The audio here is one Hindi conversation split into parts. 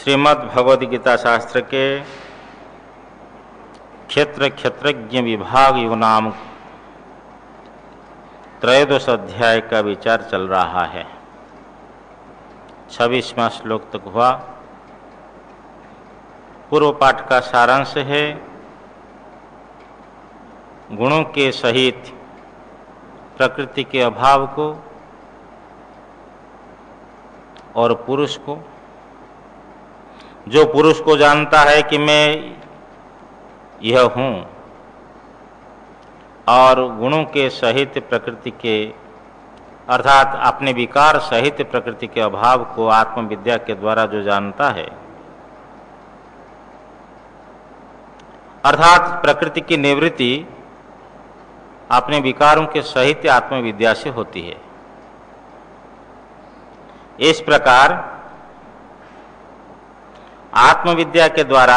श्रीमद् भगवद गीता शास्त्र के क्षेत्र क्षेत्रज्ञ विभाग युग नाम त्रयोदश अध्याय का विचार चल रहा है। 26वां श्लोक तक हुआ। पूर्व पाठ का सारांश है गुणों के सहित प्रकृति के अभाव को और पुरुष को। जो पुरुष को जानता है कि मैं यह हूँ और गुणों के सहित प्रकृति के अर्थात अपने विकार सहित प्रकृति के अभाव को आत्मविद्या के द्वारा जो जानता है, अर्थात प्रकृति की निवृत्ति अपने विकारों के सहित आत्मविद्या से होती है। इस प्रकार आत्मविद्या के द्वारा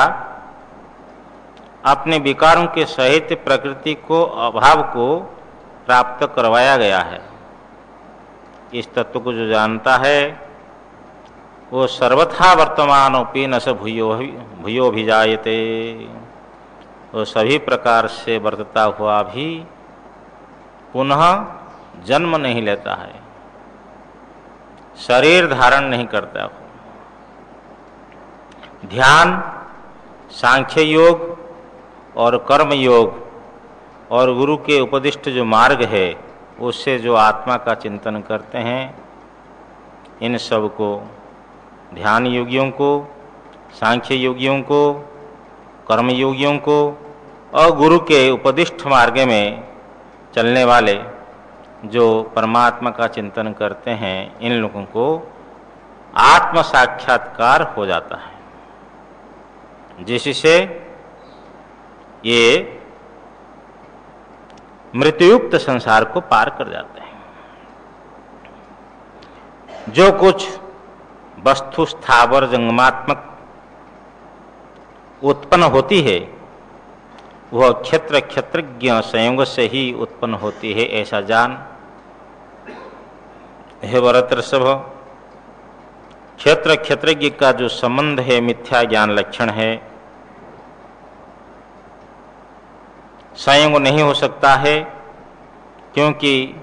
अपने विकारों के सहित प्रकृति को अभाव को प्राप्त करवाया गया है। इस तत्व को जो जानता है वो सर्वथा वर्तमानोपि न स भूयो भी जायते, वो सभी प्रकार से वर्तता हुआ भी पुनः जन्म नहीं लेता है, शरीर धारण नहीं करता। ध्यान, सांख्य योग और कर्म योग और गुरु के उपदिष्ट जो मार्ग है उससे जो आत्मा का चिंतन करते हैं, इन सब को ध्यान योगियों को, सांख्य योगियों को, कर्म योगियों को और गुरु के उपदिष्ट मार्ग में चलने वाले जो परमात्मा का चिंतन करते हैं, इन लोगों को आत्म साक्षात्कार हो जाता है, जिससे ये मृत्युयुक्त संसार को पार कर जाते हैं। जो कुछ वस्तु स्थावर जंगमात्मक उत्पन्न होती है वह क्षेत्र क्षेत्रज्ञ संयोग से ही उत्पन्न होती है, ऐसा जान। हे भरतर्षभ, क्षेत्र क्षेत्रज्ञ का जो संबंध है मिथ्या ज्ञान लक्षण है, संयोग नहीं हो सकता है, क्योंकि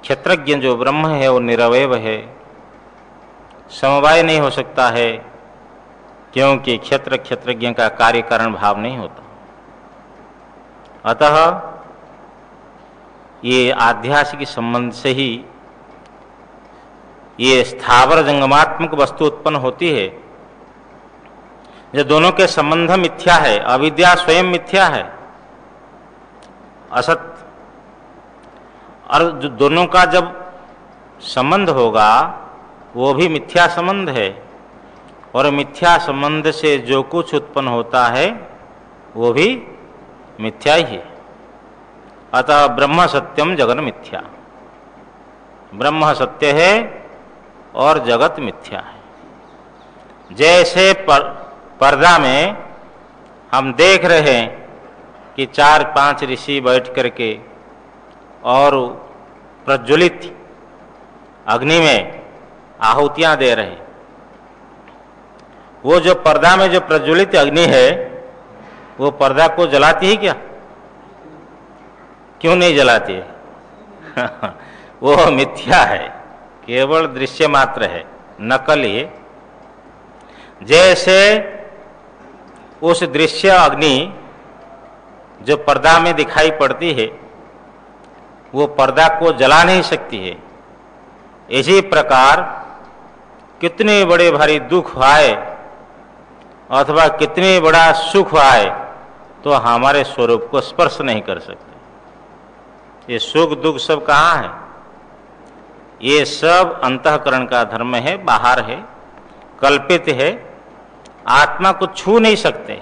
क्षेत्रज्ञ जो ब्रह्म है वो निरवय है। समवाय नहीं हो सकता है, क्योंकि क्षेत्र क्षेत्रज्ञ का कार्य कारण भाव नहीं होता। अतः ये आध्यासिक संबंध से ही ये स्थावर जंगमात्मक वस्तु उत्पन्न होती है। जो दोनों के संबंध मिथ्या है, अविद्या स्वयं मिथ्या है, असत, और जो दोनों का जब संबंध होगा वो भी मिथ्या संबंध है, और मिथ्या संबंध से जो कुछ उत्पन्न होता है वो भी मिथ्या ही है। अतः ब्रह्म सत्यम जगन मिथ्या, ब्रह्म सत्य है और जगत मिथ्या है। जैसे पर्दा में हम देख रहे हैं कि 4-5 ऋषि बैठ करके और प्रज्वलित अग्नि में आहुतियां दे रहे हैं, वो जो पर्दा में जो प्रज्वलित अग्नि है वो पर्दा को जलाती है क्या? क्यों नहीं जलाती है? वो मिथ्या है, केवल दृश्य मात्र है, नकल ही। जैसे उस दृश्य अग्नि जो पर्दा में दिखाई पड़ती है वो पर्दा को जला नहीं सकती है, इसी प्रकार कितने बड़े भारी दुख आए अथवा कितने बड़ा सुख आए तो हमारे स्वरूप को स्पर्श नहीं कर सकते। ये सुख दुख सब कहाँ है? ये सब अंतःकरण का धर्म है, बाहर है, कल्पित है, आत्मा को छू नहीं सकते।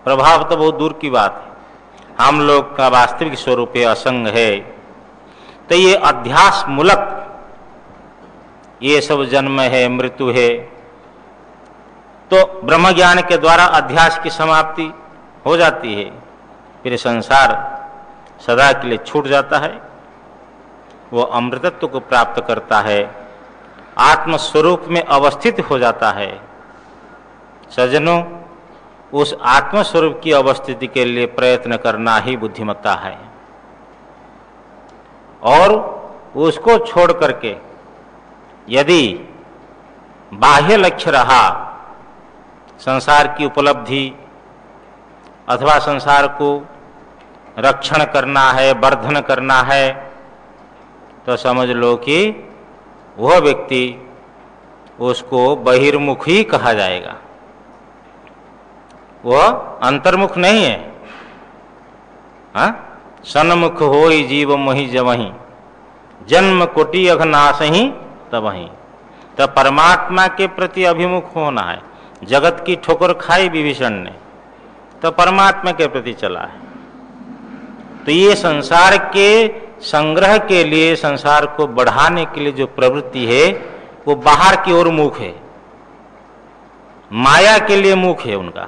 प्रभाव तो बहुत दूर की बात है। हम लोग का वास्तविक स्वरूप असंग है। तो ये अध्यास मूलक ये सब जन्म है, मृत्यु है, तो ब्रह्म ज्ञान के द्वारा अध्यास की समाप्ति हो जाती है, फिर संसार सदा के लिए छूट जाता है, वो अमृतत्व को प्राप्त करता है, आत्मस्वरूप में अवस्थित हो जाता है। सज्जनों, उस आत्मस्वरूप की अवस्थिति के लिए प्रयत्न करना ही बुद्धिमत्ता है। और उसको छोड़ करके यदि बाह्य लक्ष्य रहा संसार की उपलब्धि अथवा संसार को रक्षण करना है, वर्धन करना है, तो समझ लो कि वह व्यक्ति, उसको बहिर्मुख ही कहा जाएगा, वह अंतर्मुख नहीं है। हाँ, सन्मुख होई जीव मोहि जवहीं, जन्म कोटि अघनाशहीं तबहीं। तो परमात्मा के प्रति अभिमुख होना है। जगत की ठोकर खाई विभीषण ने, तो परमात्मा के प्रति चला है। तो ये संसार के संग्रह के लिए, संसार को बढ़ाने के लिए जो प्रवृत्ति है, वो बाहर की ओर मुख है, माया के लिए मुख है उनका।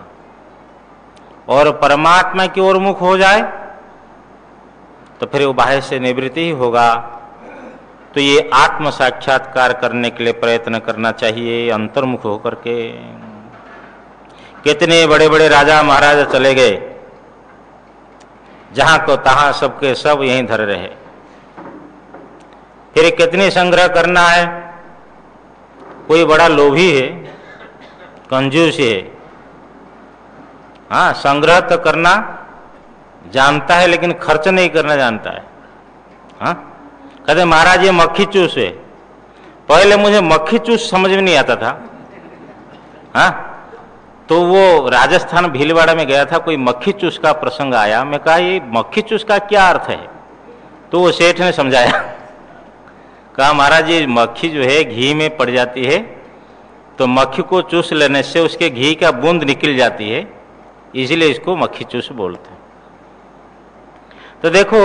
और परमात्मा की ओर मुख हो जाए तो फिर वो बाह्य से निवृत्ति ही होगा। तो ये आत्म साक्षात्कार करने के लिए प्रयत्न करना चाहिए, अंतर्मुख होकर के। कितने बड़े बड़े राजा महाराजा चले गए, जहां को तहां सबके सब यहीं धर रहे। फिर कितने संग्रह करना है। कोई बड़ा लोभी है, कंजूस है, हाँ, संग्रह तो करना जानता है लेकिन खर्च नहीं करना जानता है। हाँ, कहते महाराज ये मक्खी चूस है। पहले मुझे मक्खी चूस समझ में नहीं आता था। हाँ, तो वो राजस्थान भीलवाड़ा में गया था, कोई मक्खी चूस का प्रसंग आया। मैं कहा ये मक्खी चूस का क्या अर्थ है? तो वो सेठ ने समझाया। कहा महाराज ये मक्खी जो है घी में पड़ जाती है, तो मक्खी को चूस लेने से उसके घी का बूंद निकल जाती है, इसलिए इसको मक्खी चूस बोलते हैं। तो देखो,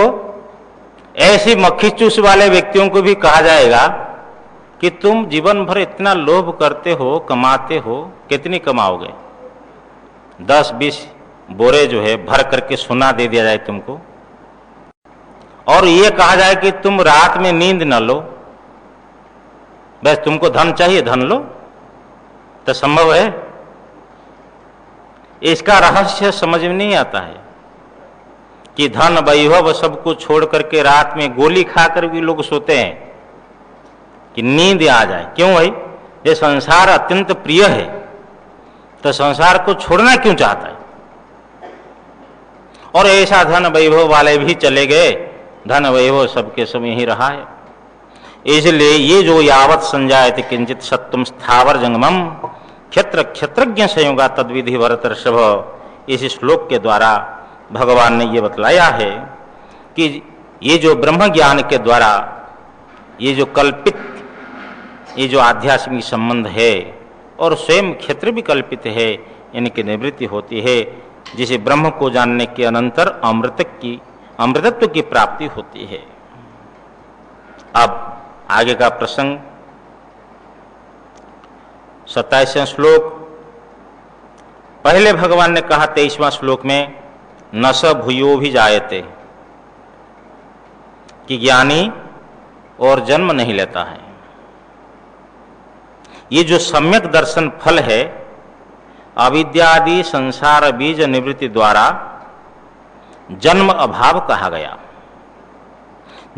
ऐसी मक्खी चूस वाले व्यक्तियों को भी कहा जाएगा कि तुम जीवन भर इतना लोभ करते हो, कमाते हो, कितनी कमाओगे? 10-20 बोरे जो है भर करके सोना दे दिया जाए तुमको, और ये कहा जाए कि तुम रात में नींद न लो, बस तुमको धन चाहिए, धन लो, तो संभव है? इसका रहस्य समझ में नहीं आता है कि धन वैभव सबको छोड़ करके रात में गोली खाकर भी लोग सोते हैं कि नींद आ जाए। क्यों भाई? ये संसार अत्यंत प्रिय है, तो संसार को छोड़ना क्यों चाहता है? और ऐसा धन वैभव वाले भी चले गए, धन वैभव सबके सब यही रहा है। इसलिए ये जो यावत संजायते किंचित सत्वम स्थावर जंगमम क्षेत्र क्षेत्रज्ञ संयोगा तद्विधि भरत ऋषभ, इस श्लोक के द्वारा भगवान ने ये बतलाया है कि ये जो ब्रह्म ज्ञान के द्वारा ये जो कल्पित, ये जो आध्यात्मिक संबंध है और स्वयं क्षेत्र भी कल्पित है, इनकी निवृत्ति होती है, जिसे ब्रह्म को जानने के अनंतर अमृतत्व की प्राप्ति होती है। अब आगे का प्रसंग 27वां श्लोक। पहले भगवान ने कहा 23वां श्लोक में, न स भूयो भी जायते, कि ज्ञानी और जन्म नहीं लेता है। ये जो सम्यक दर्शन फल है, अविद्यादि संसार बीज निवृत्ति द्वारा जन्म अभाव कहा गया।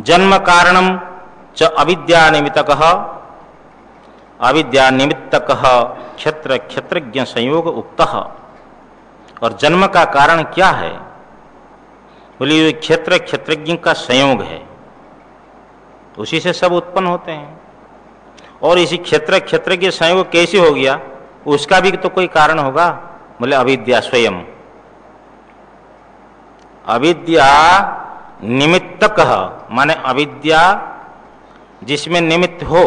जन्म कारणम च अविद्या निमित्तकः, अविद्या निमित्तकः क्षेत्र क्षेत्रज्ञ संयोग उक्तः। और जन्म का कारण क्या है? बोलिए क्षेत्र क्षेत्रज्ञ का संयोग है, उसी से सब उत्पन्न होते हैं। और इसी क्षेत्र क्षेत्रज्ञ संयोग कैसे हो गया? उसका भी तो कोई कारण होगा। बोले अविद्या स्वयं, अविद्या निमित्तकः, माने अविद्या जिसमें निमित्त हो,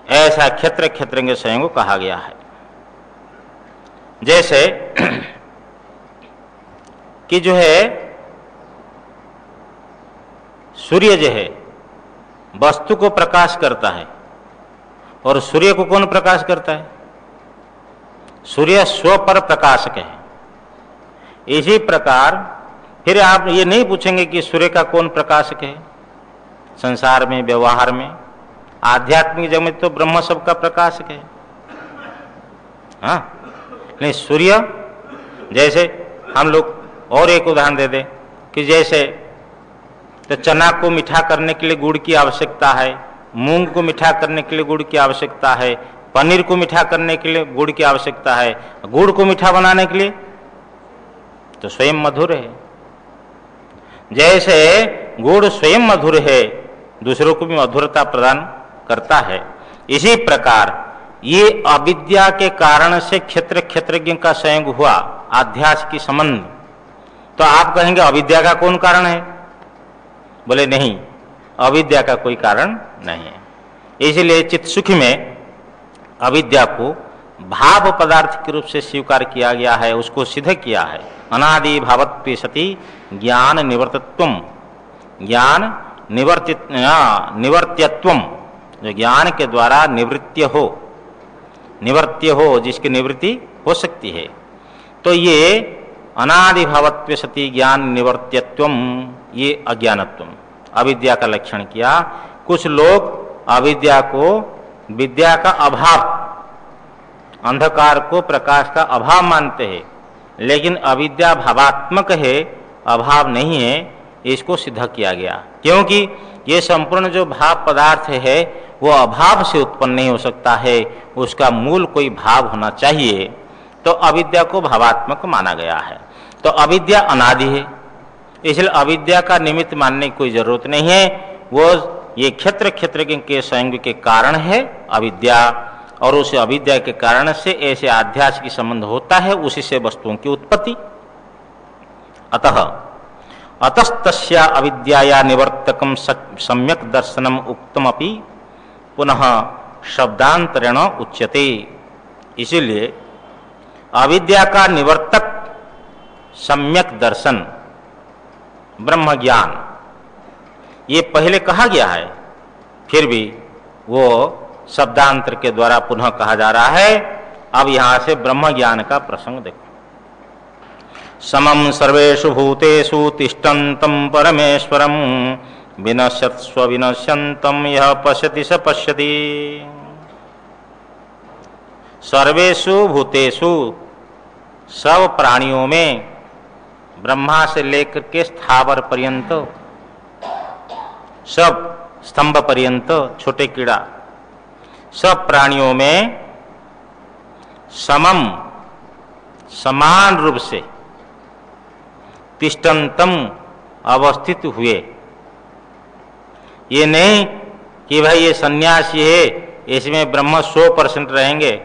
ऐसा क्षेत्र क्षेत्रज्ञ संयोग कहा गया है। जैसे कि जो है सूर्य जो है वस्तु को प्रकाश करता है, और सूर्य को कौन प्रकाश करता है? सूर्य स्व पर प्रकाशक है। इसी प्रकार फिर आप ये नहीं पूछेंगे कि सूर्य का कौन प्रकाशक है। संसार में, व्यवहार में, आध्यात्मिक जगत में तो ब्रह्म सबका प्रकाशक है। हाँ, नहीं सूर्य जैसे हम लोग और एक उदाहरण दे दें कि जैसे तो चना को मीठा करने के लिए गुड़ की आवश्यकता है, मूंग को मीठा करने के लिए गुड़ की आवश्यकता है, पनीर को मीठा करने के लिए गुड़ की आवश्यकता है, गुड़ को मीठा बनाने के लिए तो स्वयं मधुर है। जैसे गुड़ स्वयं मधुर है, दूसरों को भी मधुरता प्रदान करता है, इसी प्रकार ये अविद्या के कारण से क्षेत्रज्ञ का संयोग हुआ, आध्यास की संबंध। तो आप कहेंगे अविद्या का कौन कारण है? बोले नहीं, अविद्या का कोई कारण नहीं है। इसलिए चित्त सुखी में अविद्या को भाव पदार्थ के रूप से स्वीकार किया गया है, उसको सिद्ध किया है। अनादि भावत्वे सति ज्ञान निवर्तत्वम, ज्ञान निवर्त्यत्वम, जो ज्ञान के द्वारा निवर्त्य हो, जिसकी निवृत्ति हो सकती है। तो ये अनादि भावत्वे सति ज्ञान निवर्त्यत्वम, ये अज्ञानत्वम, अविद्या का लक्षण किया। कुछ लोग अविद्या को विद्या का अभाव, अंधकार को प्रकाश का अभाव मानते हैं, लेकिन अविद्या भावात्मक है, अभाव नहीं है, इसको सिद्ध किया गया। क्योंकि ये संपूर्ण जो भाव पदार्थ है वो अभाव से उत्पन्न नहीं हो सकता है, उसका मूल कोई भाव होना चाहिए, तो अविद्या को भावात्मक माना गया है। तो अविद्या अनादि है, इसलिए अविद्या का निमित्त मानने की कोई जरूरत नहीं है। वो ये क्षेत्रज्ञ के संयोग के कारण है अविद्या, और उस अविद्या के कारण से ऐसे आध्यास की संबंध होता है, उसी से वस्तुओं की उत्पत्ति। अतस्तस्या अविद्याया निवर्तकम सम्यक दर्शनम उक्तमपि पुनः शब्दांतरेण उच्यते। इसीलिए अविद्या का निवर्तक सम्यक दर्शन, ब्रह्म ज्ञान, ये पहले कहा गया है, फिर भी वो शब्दांतर के द्वारा पुनः कहा जा रहा है। अब यहां से ब्रह्म ज्ञान का प्रसंग देखो। समम सर्वेषु भूतेषु तिष्ठन्तं परमेश्वरं विनश्यत्स्व विनश्यन्तं यः पश्यति स पश्यति। सर्वेषु भूतेषु, सब प्राणियों में, ब्रह्मा से लेकर के स्थावर पर्यंत, सब स्तंभ पर्यंत, छोटे कीड़ा, सब प्राणियों में समम, समान रूप से, तिष्ठन्तम, अवस्थित हुए। ये नहीं कि भाई ये सन्यासी है, इसमें ब्रह्म 100% रहेंगे,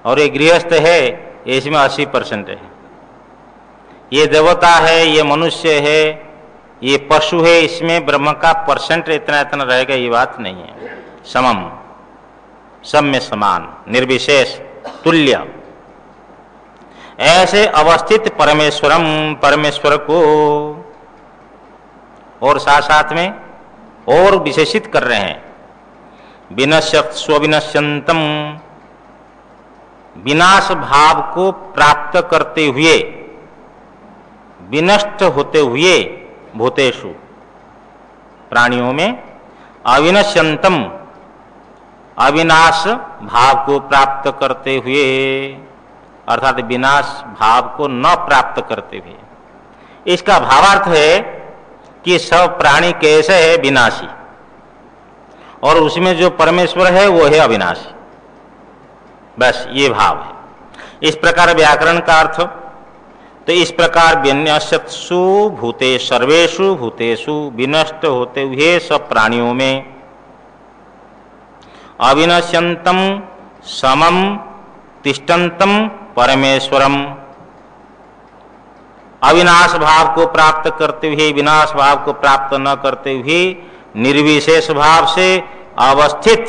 और ये गृहस्थ है, इसमें 80% है। ये देवता है, ये मनुष्य है, ये पशु है, इसमें ब्रह्म का परसेंट इतना इतना रहेगा, ये बात नहीं है। समम, सब में समान, निर्विशेष, तुल्य, ऐसे अवस्थित परमेश्वरम, परमेश्वर को, और साथ साथ में और विशेषित कर रहे हैं। विनश्यत् स्वविनश्यन्तम, विनाश भाव को प्राप्त करते हुए, विनष्ट होते हुए, भूतेषु, प्राणियों में, अविनश्यन्तम, अविनाश भाव को प्राप्त करते हुए, अर्थात विनाश भाव को न प्राप्त करते हुए। इसका भावार्थ है कि सब प्राणी कैसे है? विनाशी, और उसमें जो परमेश्वर है वो है अविनाशी, बस ये भाव है। इस प्रकार व्याकरण का अर्थ, तो इस प्रकार विनश्यत्सु भूते, सर्वेषु भूतेषु, विनष्ट होते हुए सब प्राणियों में, अविनश्यन्तम समम तिष्ठन्तम परमेश्वरम, अविनाश भाव को प्राप्त करते हुए, विनाश भाव को प्राप्त न करते हुए, निर्विशेष भाव से अवस्थित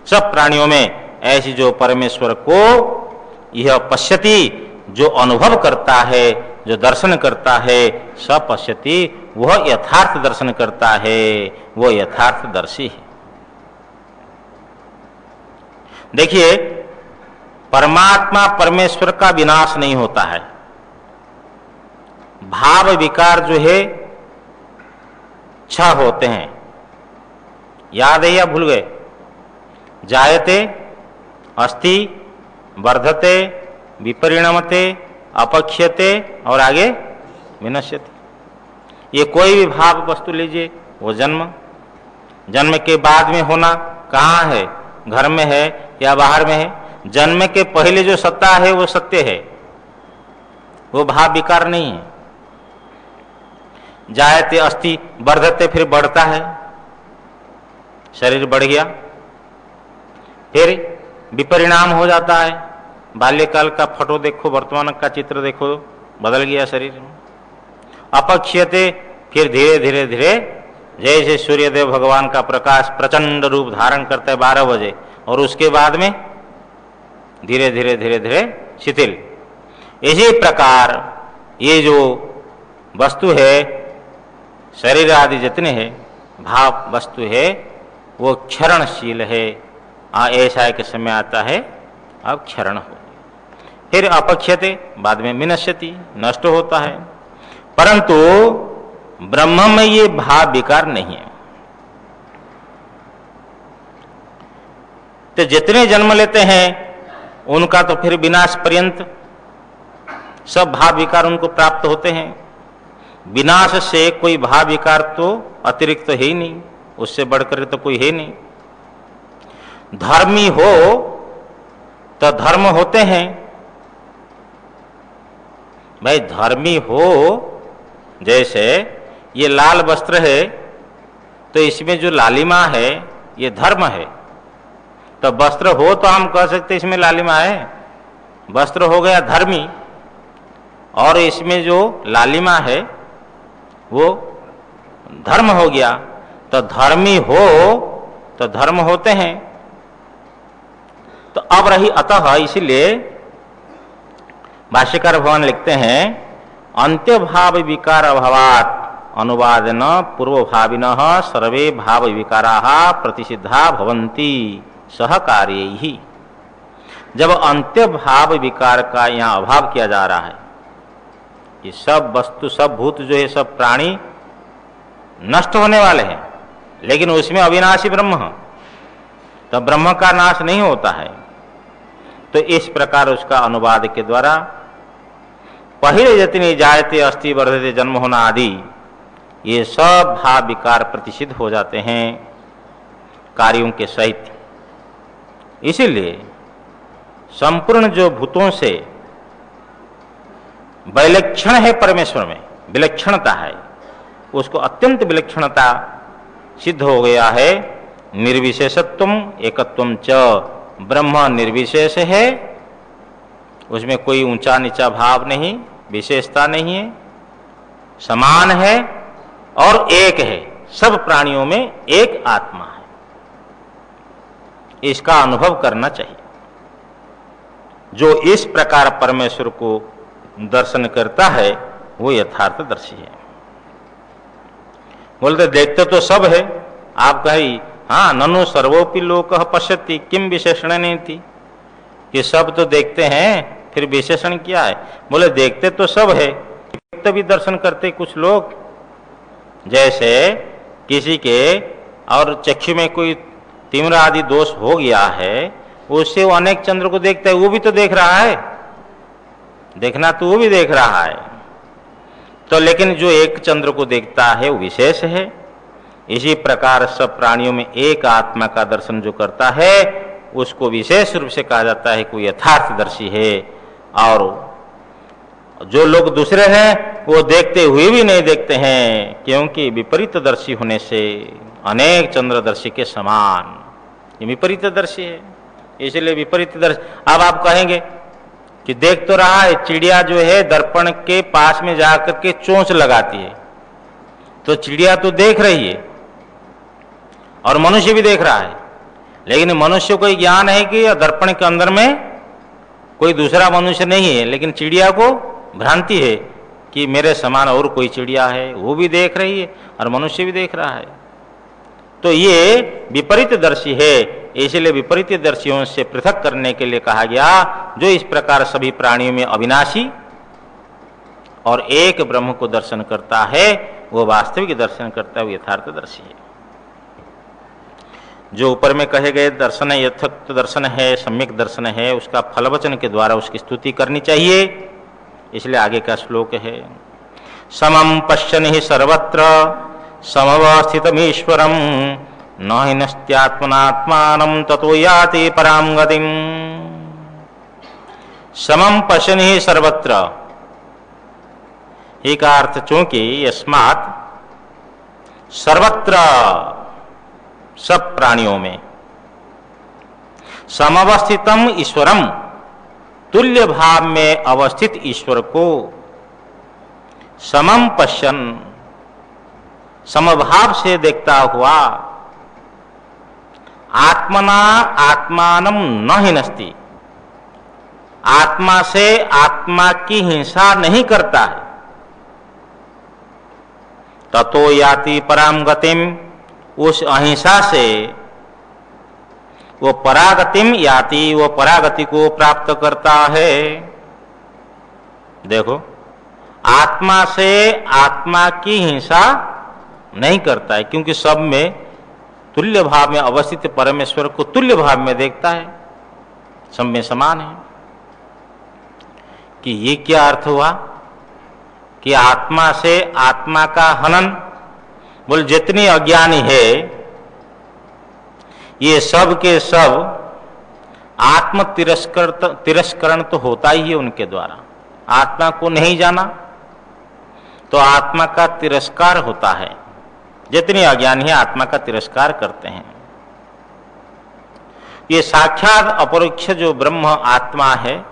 सब प्राणियों में ऐसी जो परमेश्वर को यह पश्यति, जो अनुभव करता है, जो दर्शन करता है, स पश्यति, वह यथार्थ दर्शन करता है, वो यथार्थदर्शी है। देखिए, परमात्मा परमेश्वर का विनाश नहीं होता है। भाव विकार जो है 6 होते हैं, याद है या भूल गए? जायते, अस्ति, वर्धते, विपरिणमते, अपक्ष्यते और आगे विनश्यते। ये कोई भी भाव वस्तु लीजिए, वो जन्म के बाद में होना कहाँ है, घर में है या बाहर में है। जन्म के पहले जो सत्ता है वो सत्य है, वो भाव विकार नहीं है। जायते अस्ति, वर्धते फिर बढ़ता है, शरीर बढ़ गया, फिर विपरिणाम हो जाता है। बाल्यकाल का फोटो देखो, वर्तमान का चित्र देखो, बदल गया शरीर। अपक्ष्यते, फिर धीरे धीरे धीरे जैसे सूर्यदेव भगवान का प्रकाश प्रचंड रूप धारण करता है 12 बजे, और उसके बाद में धीरे धीरे धीरे धीरे शिथिल। इसी प्रकार ये जो वस्तु है, शरीर आदि जितने हैं, भाव वस्तु है, वो क्षरणशील है। ऐसा एक समय आता है अब क्षरण हो, फिर अपक्ष्यते, बाद में विनश्यति, नष्ट होता है। परंतु ब्रह्म में ये भाव विकार नहीं है। तो जितने जन्म लेते हैं उनका तो फिर विनाश पर्यंत सब भाव विकार उनको प्राप्त होते हैं। विनाश से कोई भाव विकार तो अतिरिक्त तो है ही नहीं, उससे बढ़कर तो कोई है नहीं। धर्मी हो तो धर्म होते हैं। भाई धर्मी हो, जैसे ये लाल वस्त्र है तो इसमें जो लालिमा है ये धर्म है। तो वस्त्र हो तो हम कह सकते इसमें लालिमा है, वस्त्र हो गया धर्मी, और इसमें जो लालिमा है वो धर्म हो गया। तो धर्मी हो तो धर्म होते हैं। तो अब रही अतः, इसीलिए भाष्यकार भगवान लिखते हैं, अंत्य भाव विकार अभावात् अनुवादेन पूर्व भाविनः सर्वे भाव विकाराः प्रतिसिद्धा भवन्ति सहकार्यैः ही। जब अंत्य भाव विकार का यहाँ अभाव किया जा रहा है, ये सब वस्तु सब भूत जो है सब प्राणी नष्ट होने वाले हैं, लेकिन उसमें अविनाशी ब्रह्म है, तो ब्रह्म का नाश नहीं होता है। तो इस प्रकार उसका अनुवाद के द्वारा पहले जितनी जायते अस्ति वर्धते जन्म होना आदि ये सब भाव विकार प्रतिषिद्ध हो जाते हैं कार्यों के सहित। इसीलिए संपूर्ण जो भूतों से विलक्षण है परमेश्वर में, विलक्षणता है, उसको अत्यंत विलक्षणता सिद्ध हो गया है। निर्विशेषत्वम एकत्वम च, ब्रह्म निर्विशेष है, उसमें कोई ऊंचा नीचा भाव नहीं, विशेषता नहीं है, समान है और एक है, सब प्राणियों में एक आत्मा है। इसका अनुभव करना चाहिए। जो इस प्रकार परमेश्वर को दर्शन करता है वो यथार्थदर्शी है। बोलते देखते तो सब है, आप कही हाँ ननु सर्वोपि लोकः पश्यति किम विशेषण नहीं थी, कि सब तो देखते हैं फिर विशेषण क्या है। बोले देखते तो सब है, भी दर्शन करते कुछ लोग, जैसे किसी के और चक्षु में कोई तिमिर आदि दोष हो गया है, उससे वो अनेक चंद्र को देखता है, वो भी तो देख रहा है, देखना तो वो भी देख रहा है। तो लेकिन जो एक चंद्र को देखता है वो विशेष है। इसी प्रकार सब प्राणियों में एक आत्मा का दर्शन जो करता है उसको विशेष रूप से कहा जाता है कोई यथार्थदर्शी है। और जो लोग दूसरे हैं वो देखते हुए भी नहीं देखते हैं, क्योंकि विपरीतदर्शी होने से अनेक चंद्रदर्शी के समान ये विपरीतदर्शी है। इसलिए विपरीतदर्शी। अब आप कहेंगे कि देख तो रहा है, चिड़िया जो है दर्पण के पास में जाकर के चोंच लगाती है, तो चिड़िया तो देख रही है और मनुष्य भी देख रहा है, लेकिन मनुष्य को ज्ञान है कि दर्पण के अंदर में कोई दूसरा मनुष्य नहीं है, लेकिन चिड़िया को भ्रांति है कि मेरे समान और कोई चिड़िया है, वो भी देख रही है और मनुष्य भी देख रहा है। तो ये विपरीतदर्शी है। इसलिए विपरीतदर्शियों से पृथक करने के लिए कहा गया, जो इस प्रकार सभी प्राणियों में अविनाशी और एक ब्रह्म को दर्शन करता है वो वास्तविक दर्शन करता है, वो यथार्थदर्शी है। जो ऊपर में कहे गए दर्शन यथोक्त दर्शन है, सम्यक दर्शन है, उसका फलवचन के द्वारा उसकी स्तुति करनी चाहिए। इसलिए आगे का श्लोक है, समम पश्यन् हि सर्वत्र समवस्थितमीश्वरं न हि नस्त्यात्मनात्मानं ततो याति परां गतिम्। समम पश्यन् हि सर्वत्र, ही का अर्थ चूंकि यस्मात् सर्वत्र सब प्राणियों में, समवस्थितम ईश्वरम तुल्य भाव में अवस्थित ईश्वर को, समम पश्यन समभाव से देखता हुआ, आत्मना आत्मानम न हिनस्ति आत्मा से आत्मा की हिंसा नहीं करता है, ततो याति पराम गतिम उस अहिंसा से वो परागतिम याति वो परागति को प्राप्त करता है। देखो, आत्मा से आत्मा की हिंसा नहीं करता है, क्योंकि सब में तुल्य भाव में अवस्थित परमेश्वर को तुल्य भाव में देखता है, सब में समान है। कि ये क्या अर्थ हुआ कि आत्मा से आत्मा का हनन, बोल जितनी अज्ञानी है ये सब के सब आत्म तिरस्करण तो होता ही है उनके द्वारा। आत्मा को नहीं जाना तो आत्मा का तिरस्कार होता है, जितने अज्ञानी है आत्मा का तिरस्कार करते हैं। ये साक्षात अपरोक्ष जो ब्रह्म आत्मा है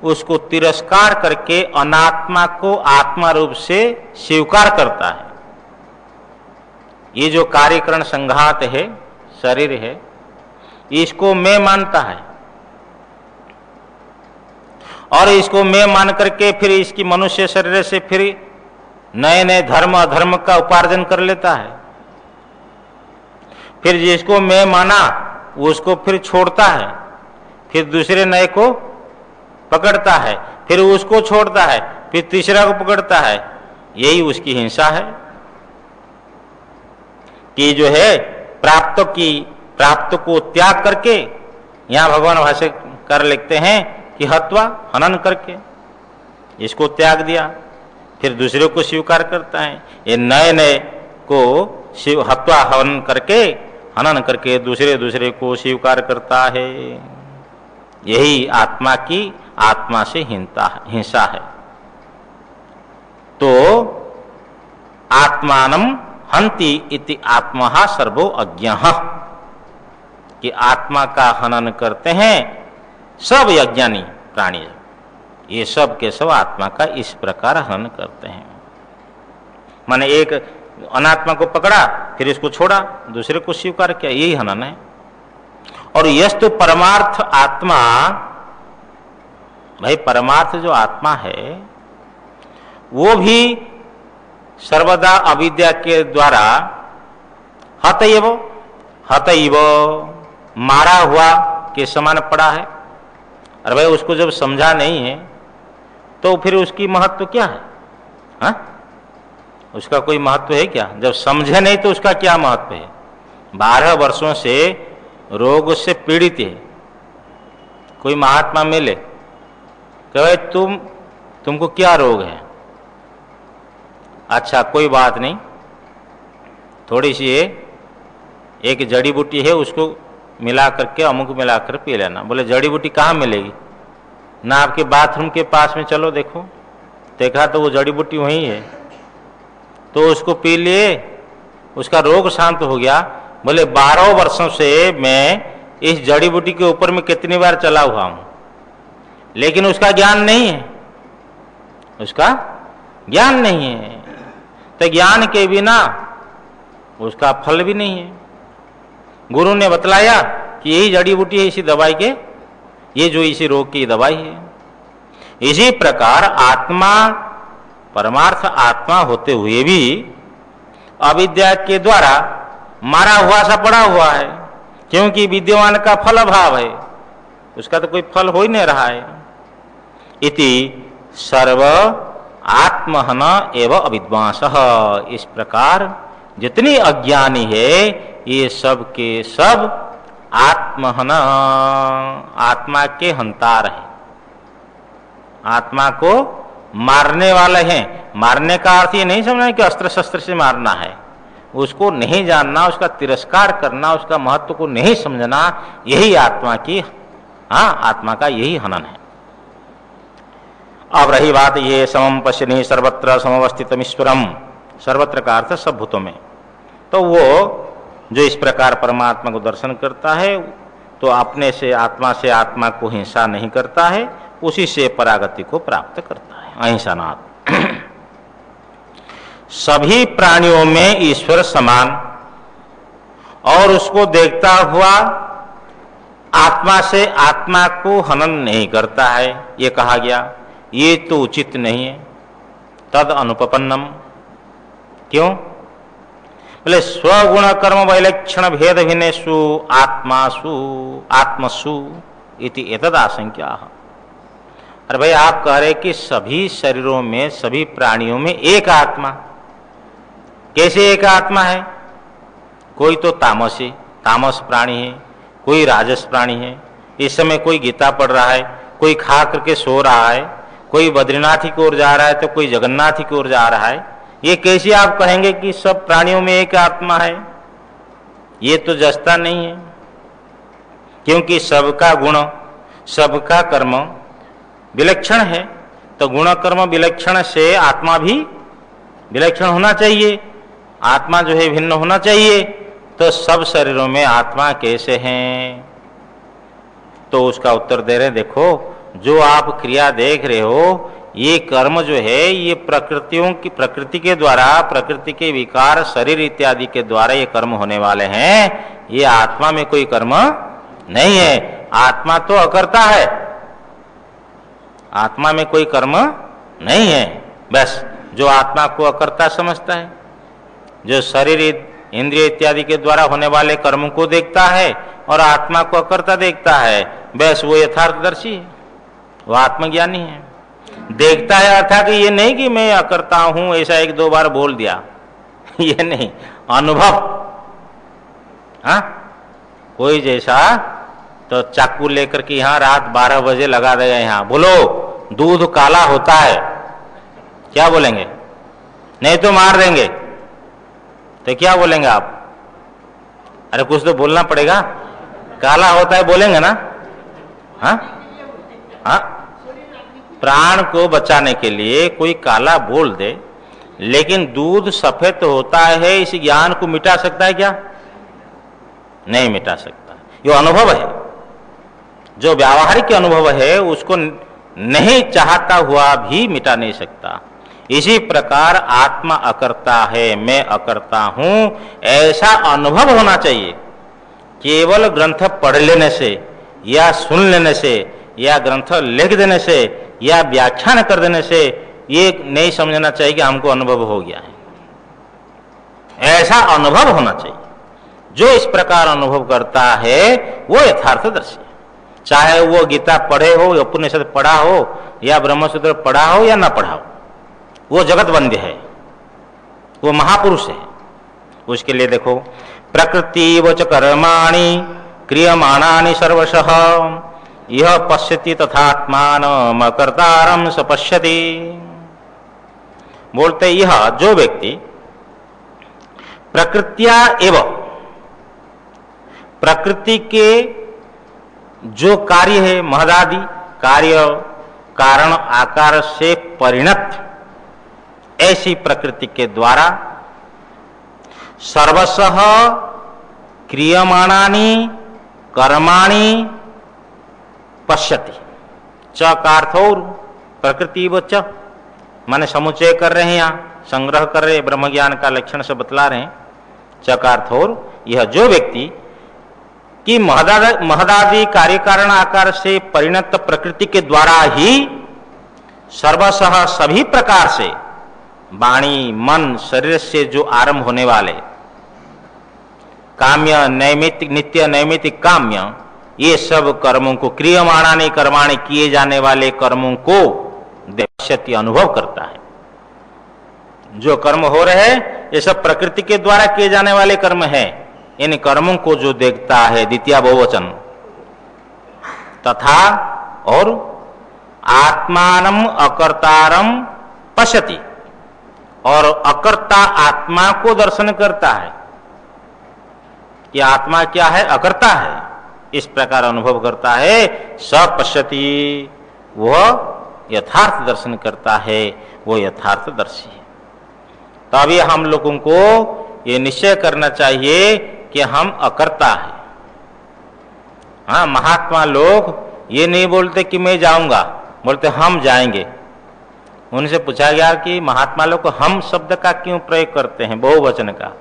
उसको तिरस्कार करके अनात्मा को आत्मा रूप से स्वीकार करता है। ये जो कार्यकरण संघात है, शरीर है, इसको मैं मानता है और इसको मैं मान करके फिर इसकी मनुष्य शरीर से फिर नए नए धर्म अधर्म का उपार्जन कर लेता है। फिर जिसको मैं माना उसको फिर छोड़ता है, फिर दूसरे नए को पकड़ता है, फिर उसको छोड़ता है, फिर तीसरा को पकड़ता है। यही उसकी हिंसा है कि जो है प्राप्त को त्याग करके, यहां भगवान भाष्यकार लिखते हैं कि हत्वा हनन करके इसको त्याग दिया, फिर दूसरे को स्वीकार करता है। ये नए नए को हत्वा हनन करके दूसरे को स्वीकार करता है। यही आत्मा की आत्मा से हिंसा है। तो आत्मानं हंति इति आत्मा सर्वो अज्ञः, कि आत्मा का हनन करते हैं सब अज्ञानी प्राणी, ये सब के सब आत्मा का इस प्रकार हनन करते हैं। माने एक अनात्मा को पकड़ा, फिर इसको छोड़ा, दूसरे को स्वीकार किया, यही हनन है। और यस्तु परमार्थ आत्मा, भाई परमार्थ जो आत्मा है वो भी सर्वदा अविद्या के द्वारा हतैव मारा हुआ के समान पड़ा है। और भाई उसको जब समझा नहीं है तो फिर उसकी महत्व क्या है? हा? उसका कोई महत्व है क्या? जब समझे नहीं तो उसका क्या महत्व है? 12 वर्षों से रोग से पीड़ित है, कोई महात्मा मिले कि भाई तुमको क्या रोग है? अच्छा कोई बात नहीं, थोड़ी सी एक जड़ी बूटी है उसको मिला करके अमुक मिलाकर पी लेना। बोले जड़ी बूटी कहाँ मिलेगी? ना आपके बाथरूम के पास में चलो देखो, देखा तो वो जड़ी बूटी वहीं है, तो उसको पी लिए, उसका रोग शांत हो गया। बोले 12 वर्षों से मैं इस जड़ी बूटी के ऊपर में कितनी बार चला हुआ हूं, लेकिन उसका ज्ञान नहीं है, उसका ज्ञान नहीं है। तो ज्ञान के बिना उसका फल भी नहीं है। गुरु ने बतलाया कि यही जड़ी बूटी है इसी दवाई के, ये जो इसी रोग की दवाई है। इसी प्रकार आत्मा परमार्थ आत्मा होते हुए भी अविद्या के द्वारा मारा हुआ सा पड़ा हुआ है, क्योंकि विद्यमान का फल अभाव है, उसका तो कोई फल हो ही नहीं रहा है। इति सर्व आत्महन एवं अविद्वांसः, इस प्रकार जितनी अज्ञानी है ये सब के सब आत्महन, आत्मा के हंतार हैं, आत्मा को मारने वाले हैं। मारने का अर्थ ये नहीं समझना कि अस्त्र शस्त्र से मारना है, उसको नहीं जानना, उसका तिरस्कार करना, उसका महत्व को नहीं समझना, यही आत्मा की, आत्मा का यही हनन है। अब रही बात ये समम पश्यनि सर्वत्र समवस्थितम ईश्वरम, सर्वत्र का अर्थ सब भूतों में, तो वो जो इस प्रकार परमात्मा को दर्शन करता है तो अपने से आत्मा को हिंसा नहीं करता है, उसी से परागति को प्राप्त करता है। अहिंसा नाथ। सभी प्राणियों में ईश्वर समान और उसको देखता हुआ आत्मा से आत्मा को हनन नहीं करता है, ये कहा गया। ये तो उचित नहीं है। तद अनुपपन्नम, क्यों? बोले स्वगुण कर्म वैलक्षण भेद भिन्नेषु आत्मसु इति एतद आशंक्या। अरे भाई, आप कह रहे कि सभी शरीरों में, सभी प्राणियों में एक आत्मा, कैसे एक आत्मा है? कोई तो तामस प्राणी है, कोई राजस प्राणी है। इस समय कोई गीता पढ़ रहा है, कोई खा करके सो रहा है, कोई बद्रीनाथ की ओर जा रहा है तो कोई जगन्नाथ की ओर जा रहा है। ये कैसे आप कहेंगे कि सब प्राणियों में एक आत्मा है? ये तो जचता नहीं है, क्योंकि सबका गुण, सबका कर्म विलक्षण है। तो गुण कर्म विलक्षण से आत्मा भी विलक्षण होना चाहिए, आत्मा जो है भिन्न होना चाहिए। तो सब शरीरों में आत्मा कैसे हैं? तो उसका उत्तर दे रहे, देखो जो आप क्रिया देख रहे हो, ये कर्म जो है ये प्रकृति के द्वारा, प्रकृति के विकार शरीर इत्यादि के द्वारा ये कर्म होने वाले हैं। ये आत्मा में कोई कर्म नहीं है, आत्मा तो अकर्ता है, आत्मा में कोई कर्म नहीं है। बस जो आत्मा को अकर्ता समझता है, जो शरीर इंद्रिय इत्यादि के द्वारा होने वाले कर्मों को देखता है और आत्मा को अकर्ता देखता है, बस वो यथार्थदर्शी है, वो आत्मज्ञानी है। देखता है अर्थात ये नहीं कि मैं अकर्ता हूं ऐसा एक दो बार बोल दिया, ये नहीं, अनुभव। कोई जैसा तो चाकू लेकर के यहाँ रात 12 बजे लगा देगा, यहाँ बोलो दूध काला होता है, क्या बोलेंगे? नहीं तो मार देंगे। तो क्या बोलेंगे आप? अरे कुछ तो बोलना पड़ेगा, काला होता है बोलेंगे ना? प्राण को बचाने के लिए कोई काला बोल दे, लेकिन दूध सफेद होता है इस ज्ञान को मिटा सकता है क्या? नहीं मिटा सकता। ये अनुभव है, जो व्यावहारिक अनुभव है उसको नहीं चाहता हुआ भी मिटा नहीं सकता। इसी प्रकार आत्मा अकर्ता है, मैं अकर्ता हूं, ऐसा अनुभव होना चाहिए। केवल ग्रंथ पढ़ लेने से या सुन लेने से या ग्रंथ लिख देने से या व्याख्यान कर देने से ये नहीं समझना चाहिए कि हमको अनुभव हो गया है। ऐसा अनुभव होना चाहिए। जो इस प्रकार अनुभव करता है वो यथार्थदर्शी है, चाहे वो गीता पढ़े हो, उपनिषद पढ़ा हो या ब्रह्मसूत्र पढ़ा हो या ना पढ़ा हो, वो जगत वंद्य है, वो महापुरुष है। उसके लिए देखो, प्रकृति वच कर्माणि क्रियमाणानि सर्वशः यह पश्यति तथात्मानं कर्तारं स पश्यति। बोलते यह जो व्यक्ति प्रकृत्या एवं, प्रकृति के जो कार्य है, महदादि कार्य कारण आकार से परिणत ऐसी प्रकृति के द्वारा सर्वशः क्रियमाणानि कर्माणि पश्यति। च का अर्थ और प्रकृति व च माने समुच्चय कर रहे हैं, यहाँ संग्रह कर रहे, ब्रह्म ज्ञान का लक्षण से बतला रहे हैं। च का अर्थ और यह जो व्यक्ति कि महदादि कार्य कारण आकार से परिणत प्रकृति के द्वारा ही सर्वशः सभी प्रकार से वाणी मन शरीर से जो आरंभ होने वाले काम्य नैमित्तिक नित्य नैमित्तिक काम्य ये सब कर्मों को क्रियमाणानि कर्माणि किए जाने वाले कर्मों को पश्यति अनुभव करता है। जो कर्म हो रहे हैं ये सब प्रकृति के द्वारा किए जाने वाले कर्म हैं, इन कर्मों को जो देखता है, द्वितीय बहुवचन, तथा और आत्मानम अकर्तारम पश्यति, और अकर्ता आत्मा को दर्शन करता है कि आत्मा क्या है, अकर्ता है, इस प्रकार अनुभव करता है। स पश्यति, वह यथार्थ दर्शन करता है, वो यथार्थदर्शी है। तभी हम लोगों को ये निश्चय करना चाहिए कि हम अकर्ता है। हाँ, महात्मा लोग ये नहीं बोलते कि मैं जाऊंगा, बोलते हम जाएंगे। उनसे पूछा गया कि महात्मा लोग को हम शब्द का क्यों प्रयोग करते हैं, बहुवचन का?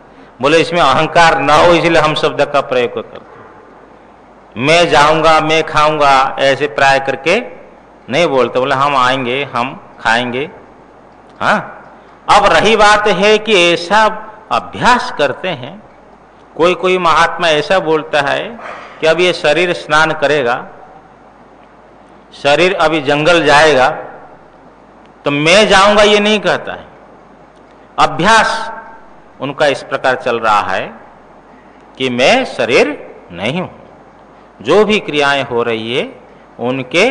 बोले इसमें अहंकार न हो इसलिए हम शब्द का प्रयोग करते हैं। मैं जाऊंगा, मैं खाऊंगा, ऐसे प्राय करके नहीं बोलते, बोले हम आएंगे, हम खाएंगे। हाँ, अब रही बात है कि ऐसा अभ्यास करते हैं। कोई कोई महात्मा ऐसा बोलता है कि अब ये शरीर स्नान करेगा, शरीर अभी जंगल जाएगा, तो मैं जाऊंगा ये नहीं कहता है। अभ्यास उनका इस प्रकार चल रहा है कि मैं शरीर नहीं हूं, जो भी क्रियाएं हो रही है उनके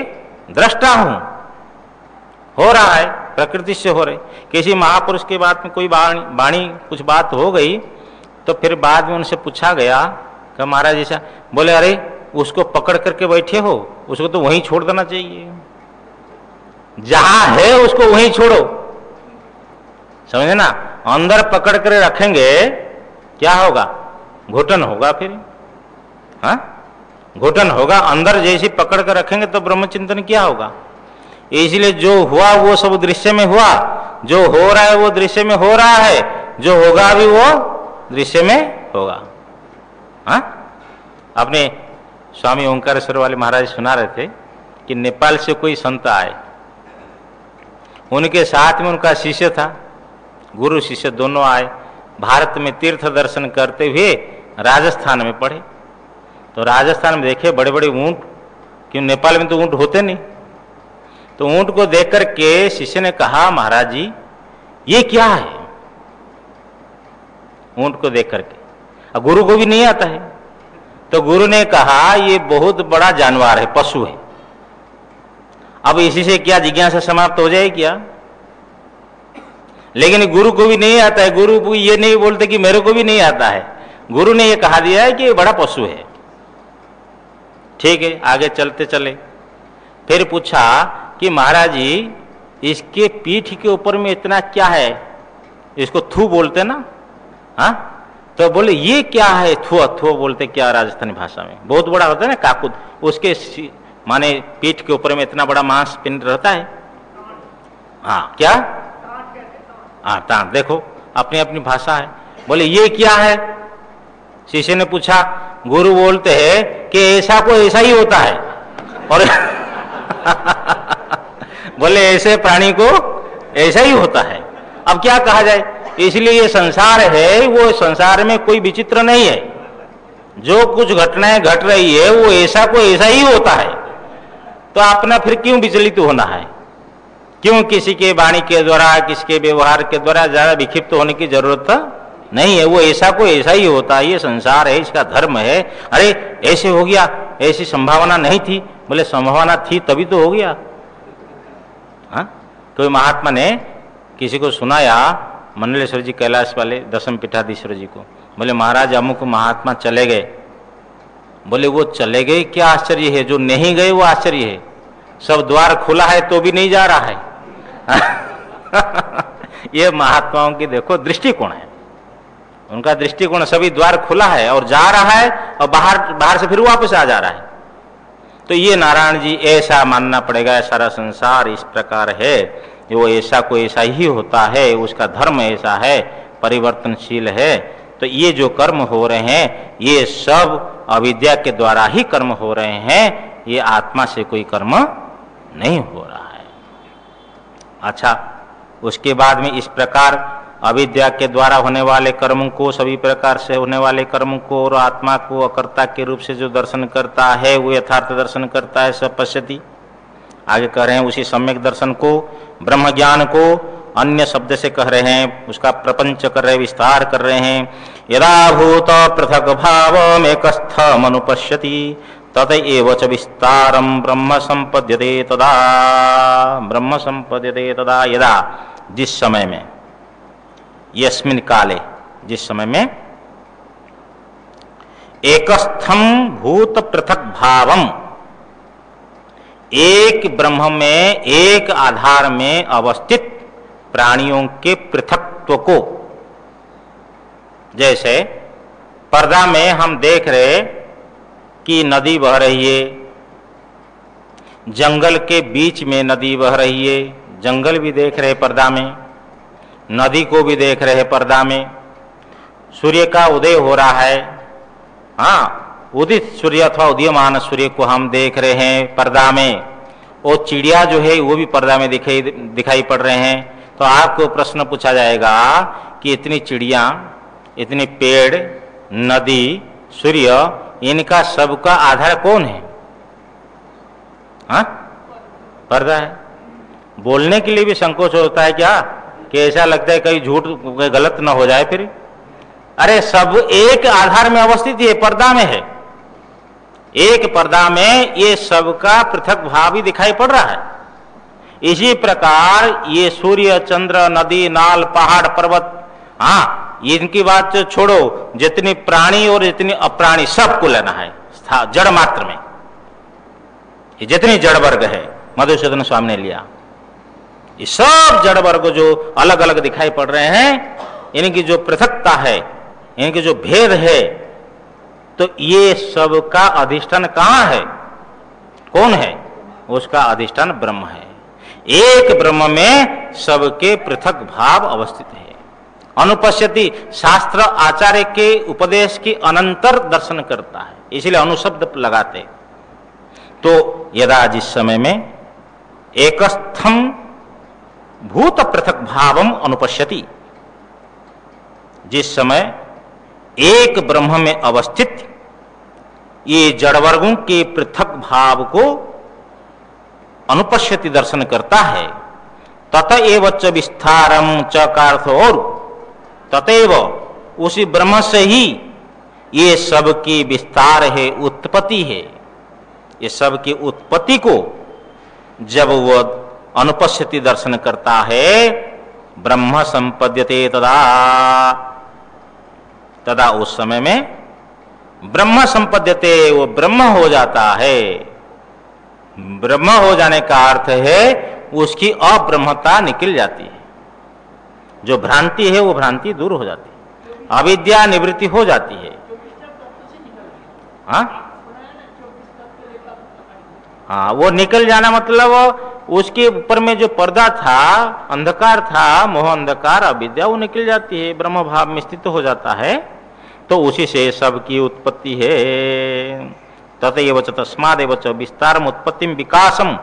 दृष्टा हूं। हो रहा है, प्रकृति से हो रही। किसी महापुरुष के बात में कोई वाणी कुछ बात हो गई तो फिर बाद में उनसे पूछा गया कि महाराज ऐसा, बोले अरे उसको पकड़ करके बैठे हो, उसको तो वहीं छोड़ देना चाहिए, जहां है उसको वहीं छोड़ो। समझे ना, अंदर पकड़ कर रखेंगे क्या होगा, घुटन होगा। फिर हाँ, घुटन होगा। अंदर जैसे पकड़ कर रखेंगे तो ब्रह्मचिंतन क्या होगा। इसलिए जो हुआ वो सब दृश्य में हुआ, जो हो रहा है वो दृश्य में हो रहा है, जो होगा भी वो दृश्य में होगा। हाँ, अपने स्वामी ओंकारेश्वर वाले महाराज सुना रहे थे कि नेपाल से कोई संत आए, उनके साथ में उनका शिष्य था, गुरु शिष्य दोनों आए। भारत में तीर्थ दर्शन करते हुए राजस्थान में पढ़े, तो राजस्थान में देखे बड़े बड़े ऊंट, क्यों नेपाल में तो ऊंट होते नहीं। तो ऊंट को देख करके शिष्य ने कहा महाराज जी ये क्या है, ऊंट को देख करके। अब गुरु को भी नहीं आता है, तो गुरु ने कहा ये बहुत बड़ा जानवर है, पशु है। अब इसी से क्या जिज्ञासा समाप्त हो जाए क्या? लेकिन गुरु को भी नहीं आता है, गुरु को ये नहीं बोलते कि मेरे को भी नहीं आता है, गुरु ने ये कहा दिया है कि ये बड़ा पशु है। ठीक है, आगे चलते चले। फिर पूछा कि महाराज जी इसके पीठ के ऊपर में इतना क्या है, इसको थू बोलते ना। हाँ, तो बोले ये क्या है, थुआ थुआ बोलते क्या राजस्थानी भाषा में, बहुत बड़ा होता है ना काकुद, उसके माने पीठ के ऊपर में इतना बड़ा मांस पिंड रहता है। हाँ, क्या? हाँ, तांत। देखो अपनी अपनी भाषा है। बोले ये क्या है? शिष्य ने पूछा, गुरु बोलते हैं कि ऐसा को ऐसा ही होता है, और बोले ऐसे प्राणी को ऐसा ही होता है। अब क्या कहा जाए, इसलिए ये संसार है, वो संसार में कोई विचित्र नहीं है, जो कुछ घटनाएं घट रही है वो ऐसा को ऐसा ही होता है। तो अपना फिर क्यों विचलित होना है, क्यों किसी के वाणी के द्वारा, किसी के व्यवहार के द्वारा ज्यादा विक्षिप्त होने की जरूरत नहीं है। वो ऐसा को ऐसा ही होता है, ये संसार है, इसका धर्म है। अरे ऐसे हो गया, ऐसी संभावना नहीं थी। बोले संभावना थी तभी तो हो गया। हाँ, कोई महात्मा ने किसी को सुनाया, मंडलेश्वर जी कैलाश वाले दशम पीठाधीश्वर जी को, बोले महाराज अमुक महात्मा चले गए। बोले वो चले गए क्या आश्चर्य है, जो नहीं गए वो आश्चर्य है। सब द्वार खुला है तो भी नहीं जा रहा है। ये महात्माओं की देखो दृष्टिकोण है, उनका दृष्टिकोण, सभी द्वार खुला है और जा रहा है, और बाहर से फिर वापस आ जा रहा है। तो ये नारायण जी ऐसा मानना पड़ेगा, सारा संसार इस प्रकार है, वो ऐसा को ऐसा ही होता है, उसका धर्म ऐसा है, परिवर्तनशील है। तो ये जो कर्म हो रहे हैं ये सब अविद्या के द्वारा ही कर्म हो रहे हैं, ये आत्मा से कोई कर्म नहीं हो रहा है। अच्छा, उसके बाद में इस प्रकार अविद्या के द्वारा होने वाले कर्मों को, सभी प्रकार से होने वाले कर्मों को और आत्मा को अकर्ता के रूप से जो दर्शन करता है वो यथार्थ दर्शन करता है, सब पश्यति। आगे कह रहे हैं उसी सम्यक दर्शन को, ब्रह्म ज्ञान को अन्य शब्द से कह रहे हैं, उसका प्रपंच कर रहे हैं, विस्तार कर रहे हैं। यदा भूत पृथक भावमेकस्थमनुपश्यति तत एव च विस्तारम ब्रह्म संपद्यते तदा यदा जिस समय में, यस्मिन काले जिस समय में, एकस्थम भूत पृथक भावम, एक ब्रह्म में एक आधार में अवस्थित प्राणियों के पृथकत्व को, जैसे पर्दा में हम देख रहे कि नदी बह रही है, जंगल के बीच में नदी बह रही है, जंगल भी देख रहे पर्दा में, नदी को भी देख रहे पर्दा में, सूर्य का उदय हो रहा है, हाँ उदित सूर्य अथवा उदीयमान सूर्य को हम देख रहे हैं पर्दा में, और चिड़िया जो है वो भी पर्दा में दिखाई पड़ रहे हैं। तो आपको प्रश्न पूछा जाएगा कि इतनी चिड़िया, इतने पेड़, नदी, सूर्य, इनका सबका आधार कौन है? हाँ, पर्दा है। बोलने के लिए भी संकोच होता है क्या, कि ऐसा लगता है कहीं झूठ गलत ना हो जाए फिर। अरे सब एक आधार में अवस्थित है, पर्दा में है, एक पर्दा में ये सबका पृथक भाव ही दिखाई पड़ रहा है। इसी प्रकार ये सूर्य, चंद्र, नदी, नाल, पहाड़, पर्वत, हाँ इनकी बात छोड़ो, जितनी प्राणी और जितनी अप्राणी सबको लेना है जड़ मात्र में। ये जितनी जड़ वर्ग है मधुसूदन स्वामी ने लिया, ये सब जड़ वर्ग जो अलग अलग दिखाई पड़ रहे हैं, इनकी जो पृथकता है, इनके जो भेद है, तो ये सब का अधिष्ठान कहां है? कौन है? उसका अधिष्ठान ब्रह्म है। एक ब्रह्म में सबके पृथक भाव अवस्थित है। अनुपश्यति शास्त्र आचार्य के उपदेश की अनंतर दर्शन करता है, इसलिए अनुशब्द लगाते। तो यदा जिस समय में एकस्थम भूत पृथक भावम अनुपश्यति, जिस समय एक ब्रह्म में अवस्थित ये जड़वर्गों के पृथक भाव को अनुपश्यति दर्शन करता है, ततएव च विस्तारम च का अर्थ और ततएव उसी ब्रह्म से ही ये सब की विस्तार है, उत्पत्ति है। ये सब की उत्पत्ति को जब वह अनुपश्यति दर्शन करता है, ब्रह्म संपद्यते तदा उस समय में ब्रह्म संपद्यते, वो ब्रह्म हो जाता है। ब्रह्म हो जाने का अर्थ है उसकी अब्रह्मता निकल जाती है, जो भ्रांति है वो भ्रांति दूर हो जाती है, अविद्या निवृत्ति हो जाती है। हाँ, वो निकल जाना मतलब उसके ऊपर में जो पर्दा था, अंधकार था, मोह अंधकार, अविद्या, वो निकल जाती है, ब्रह्म भाव में स्थित हो जाता है। तो उसी से सबकी उत्पत्ति है। ततएव च तस्मादेव च विस्तारम उत्पत्तिम विकासम,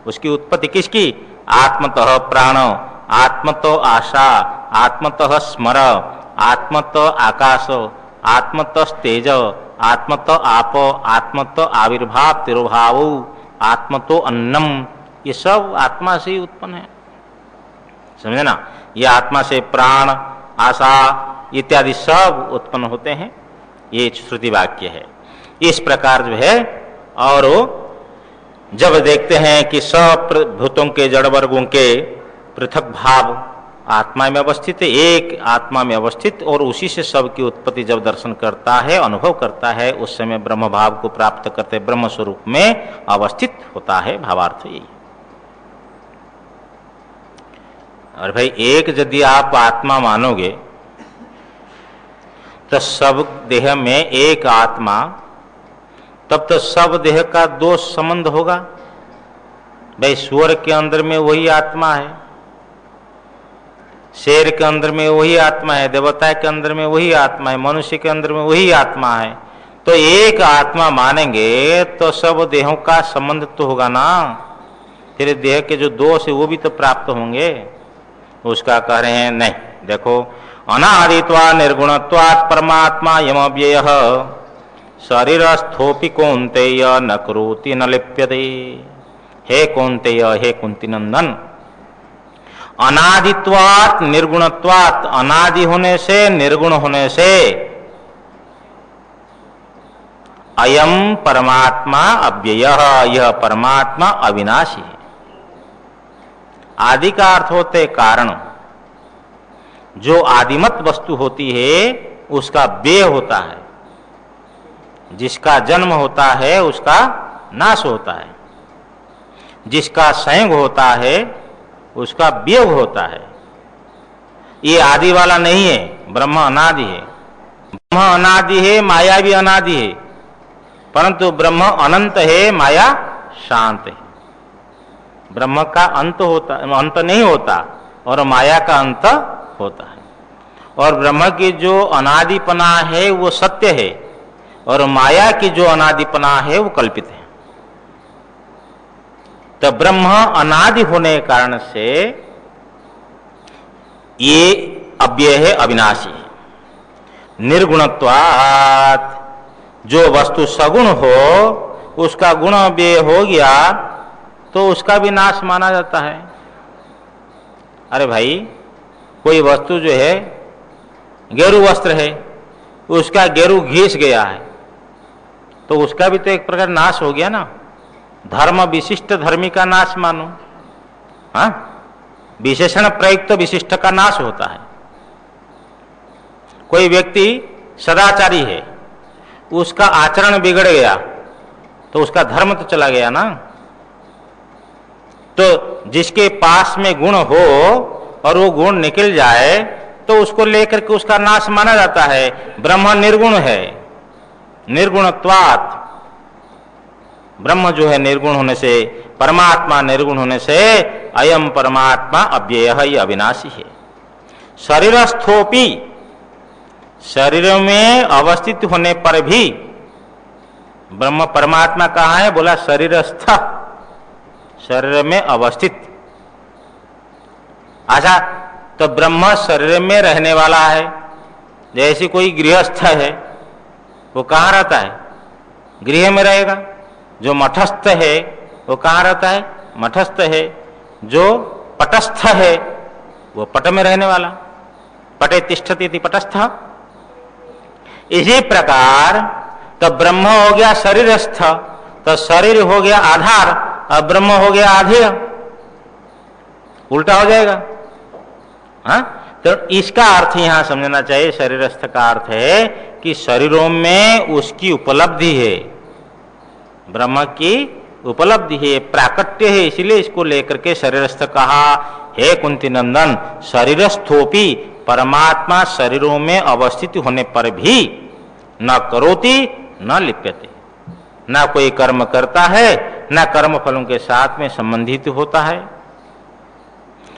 उसकी उत्पत्ति किसकी? आत्मतः प्राण, आत्मतो आशा, आत्मतः स्मर, आत्मतो आकाश, आत्मतः तेज, आत्मतो आप, आत्मतो आविर्भाव तिरुभाव, आत्मतो अन्नम, ये सब आत्मा से ही उत्पन्न है। समझे ना? ये आत्मा से प्राण, आशा इत्यादि सब उत्पन्न होते हैं। ये श्रुति वाक्य है। इस प्रकार जो है, और जब देखते हैं कि सब भूतों के जड़ वर्गों के पृथक भाव आत्मा में अवस्थित है, एक आत्मा में अवस्थित, और उसी से सब की उत्पत्ति जब दर्शन करता है, अनुभव करता है, उस समय ब्रह्म भाव को प्राप्त करते ब्रह्म स्वरूप में अवस्थित होता है। भावार्थ यही। और भाई एक यदि आप आत्मा मानोगे तो सब देह में एक आत्मा, तब तो सब देह का दो संबंध होगा। भाई सुअर के अंदर में वही आत्मा है, शेर के अंदर में वही आत्मा है, देवता के अंदर में वही आत्मा है, मनुष्य के अंदर में वही आत्मा है। तो एक आत्मा मानेंगे तो सब देहों का संबंध तो होगा ना। फिर देह के जो दोष है वो भी तो प्राप्त होंगे। उसका कह रहे हैं नहीं, देखो अनादित्वा निर्गुणत्वात् परमात्मा यमव्ययः शरीरस्थोपि कौन्तेय न करोति न लिप्यते। हे कौन्तेय, हे कुंती नंदन, अनादित्वात् निर्गुणत्वात्, अनादि होने से, निर्गुण होने से, अयम परमात्मा अव्ययः, यह परमात्मा अविनाशी है। आदि का अर्थ होते कारण। जो आदिमत वस्तु होती है उसका व्यय होता है, जिसका जन्म होता है उसका नाश होता है, जिसका संयोग होता है उसका वियोग होता है। ये आदि वाला नहीं है, ब्रह्म अनादि है। ब्रह्म अनादि है, माया भी अनादि है, परंतु ब्रह्म अनंत है, माया शांत है। ब्रह्म का अंत होता, अंत नहीं होता, और माया का अंत होता है। और ब्रह्म की जो अनादिपना है वो सत्य है, और माया की जो अनादिपना है वो कल्पित है। तो ब्रह्म अनादि होने के कारण से ये अव्यय है, अविनाशी है। निर्गुणत्वात्, जो वस्तु सगुण हो उसका गुण व्यय हो गया तो उसका भी नाश माना जाता है। अरे भाई, कोई वस्तु जो है, गेरू वस्त्र है, उसका गेरू घिस गया है तो उसका भी तो एक प्रकार नाश हो गया ना। धर्म विशिष्ट धर्मी का नाश मानो, हाँ, विशेषण प्रयुक्त विशिष्ट का नाश होता है। कोई व्यक्ति सदाचारी है, उसका आचरण बिगड़ गया तो उसका धर्म तो चला गया ना। तो जिसके पास में गुण हो और वो गुण निकल जाए तो उसको लेकर के उसका नाश माना जाता है। ब्रह्म निर्गुण है, निर्गुणत्वात्, ब्रह्म जो है निर्गुण होने से, परमात्मा निर्गुण होने से, अयम परमात्मा अव्ययः, ये अविनाशी है। शरीरस्थोपि, शरीर में अवस्थित होने पर भी ब्रह्म परमात्मा कहाँ है? बोला शरीरस्थ, शरीर में अवस्थित। अच्छा, तो ब्रह्म शरीर में रहने वाला है। जैसे कोई गृहस्थ है, वो कहाँ रहता है? गृह में रहेगा। जो मठस्थ है वो कहाँ रहता है? मठस्थ है। जो पटस्थ है वो पट में रहने वाला, पटे तिष्ठति इति पटस्थ। इसी प्रकार तो ब्रह्म हो गया शरीरस्थ, तो शरीर हो गया आधार और ब्रह्म हो गया आधेय। उल्टा हो जाएगा, हाँ? तो इसका अर्थ यहां समझना चाहिए। शरीरस्थ का अर्थ है कि शरीरों में उसकी उपलब्धि है, ब्रह्म की उपलब्धि है, प्राकट्य है, इसलिए इसको लेकर के शरीरस्थ कहा। हे कुंती नंदन, शरीरस्थोपि, परमात्मा शरीरों में अवस्थित होने पर भी न करोति न लिप्यते, न कोई कर्म करता है, न कर्म फलों के साथ में संबंधित होता है।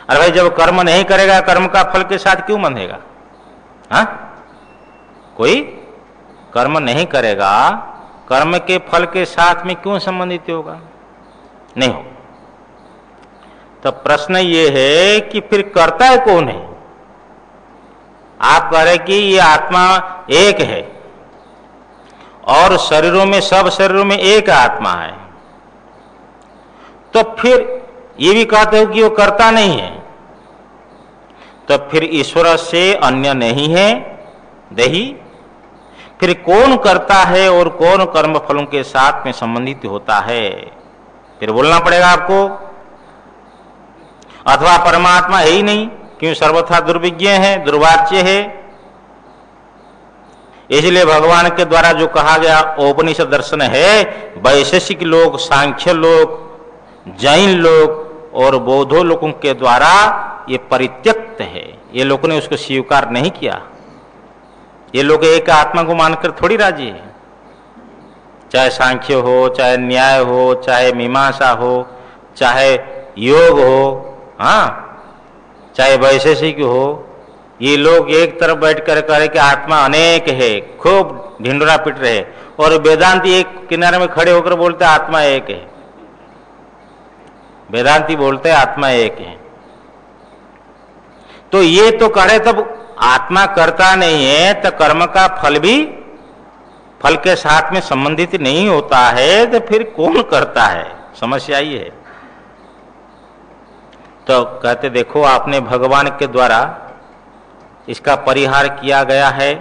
अरे भाई, जब कर्म नहीं करेगा, कर्म का फल के साथ क्यों बंधेगा? हाँ, कोई कर्म नहीं करेगा, कर्म के फल के साथ में क्यों संबंधित होगा? नहीं हो। तो प्रश्न ये है कि फिर करता है कौन है? आप कह रहे कि ये आत्मा एक है और शरीरों में, सब शरीरों में एक आत्मा है, तो फिर ये भी कहते हो कि वो करता नहीं है, तो फिर ईश्वर से अन्य नहीं है देही। फिर कौन करता है और कौन कर्म फलों के साथ में संबंधित होता है? फिर बोलना पड़ेगा आपको। अथवा परमात्मा है ही नहीं, क्यों? सर्वथा दुर्विज्ञ है, दुर्वाच्य है। इसलिए भगवान के द्वारा जो कहा गया औपनिषद दर्शन है, वैशेषिक लोग, सांख्य लोग, जैन लोग और बौद्धों लोगों के द्वारा ये परित्यक्त है। ये लोगों ने उसको स्वीकार नहीं किया। ये लोग एक आत्मा को मानकर थोड़ी राजी है। चाहे सांख्य हो, चाहे न्याय हो, चाहे मीमांसा हो, चाहे योग हो, हाँ, चाहे वैशेषिक हो, ये लोग एक तरफ बैठ कर कह रहे कि आत्मा अनेक है, खूब ढिंडोरा पीट रहे, और वेदांती एक किनारे में खड़े होकर बोलते आत्मा एक है। वेदांती बोलते आत्मा एक है। तो ये तो करे, तब आत्मा करता नहीं है तो कर्म का फल भी फल के साथ में संबंधित नहीं होता है, तो फिर कौन करता है? समस्या ये है। तो कहते देखो आपने भगवान के द्वारा इसका परिहार किया गया है।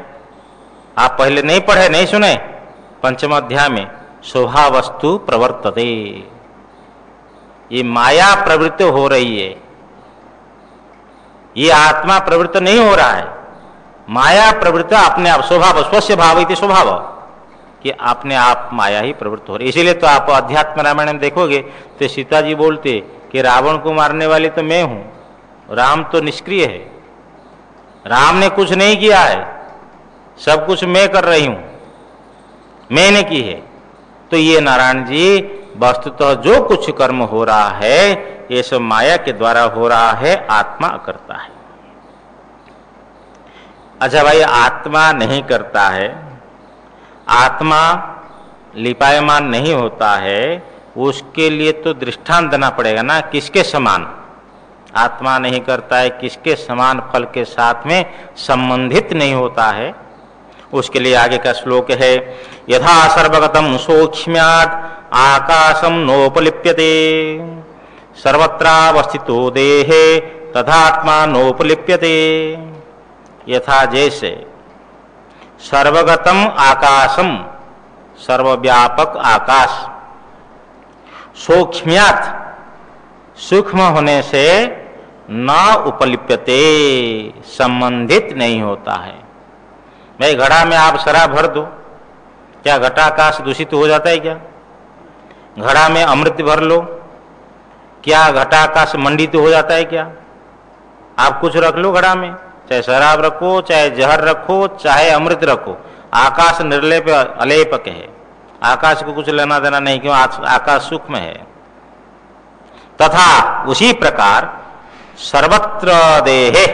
आप पहले नहीं पढ़े, नहीं सुने? पंचम अध्याय में स्वभावस्तु प्रवर्तते, ये माया प्रवृत्ति हो रही है, ये आत्मा प्रवृत्त नहीं हो रहा है। माया प्रवृत्ति अपने आप, स्वभाव स्वस्य भाव इति स्वभाव, कि अपने आप माया ही प्रवृत्त हो रही। इसीलिए तो आप अध्यात्म रामायण में देखोगे तो सीता जी बोलते कि रावण को मारने वाली तो मैं हूं, राम तो निष्क्रिय है, राम ने कुछ नहीं किया है, सब कुछ मैं कर रही हूं, मैंने की है। तो ये नारायण जी वस्तुतः जो कुछ कर्म हो रहा है ये सब माया के द्वारा हो रहा है, आत्मा करता है। अच्छा भाई, आत्मा नहीं करता है, आत्मा लिपायमान नहीं होता है, उसके लिए तो दृष्टांत देना पड़ेगा ना, किसके समान आत्मा नहीं करता है, किसके समान फल के साथ में संबंधित नहीं होता है। उसके लिए आगे का श्लोक है, यथा सर्वगतम सूक्ष्म्यात् आकाशम नोपलिप्यते सर्वत्रावस्थितो देहे तथात्मा नोपलिप्यते। यथा जैसे सर्वगतम आकाशम, सर्वव्यापक आकाश, सूक्ष्म्यात्, सूक्ष्म होने से न उपलिप्यते, संबंधित नहीं होता है। भाई घड़ा में आप शराब भर दो, क्या घटाकाश दूषित हो जाता है? क्या घड़ा में अमृत भर लो, क्या घटाकाश मंडित हो जाता है? क्या आप कुछ रख लो घड़ा में, चाहे शराब रखो, चाहे जहर रखो, चाहे अमृत रखो, आकाश निर्लेप अलेपक है, आकाश को कुछ लेना देना नहीं, क्यों? आकाश सूक्ष्म है। तथा उसी प्रकार सर्वत्र देहे,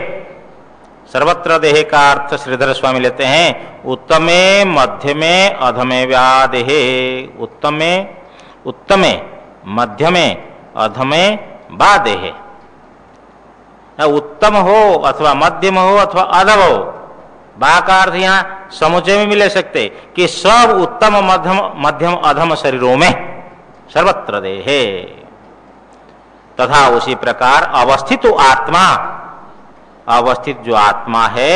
सर्वत्र देहे का अर्थ श्रीधर स्वामी लेते हैं उत्तमे मध्यमे अधमे व्यादेहे। उत्तमे, उत्तमे मध्यमे अधमे वादेहे, उत्तम हो अथवा मध्यम हो अथवा अधम हो, बा का अर्थ यहाँ समुच्चय में भी ले सकते कि सब उत्तम मध्यम अधम शरीरों में सर्वत्र देहे। तथा उसी प्रकार अवस्थित आत्मा, अवस्थित जो आत्मा है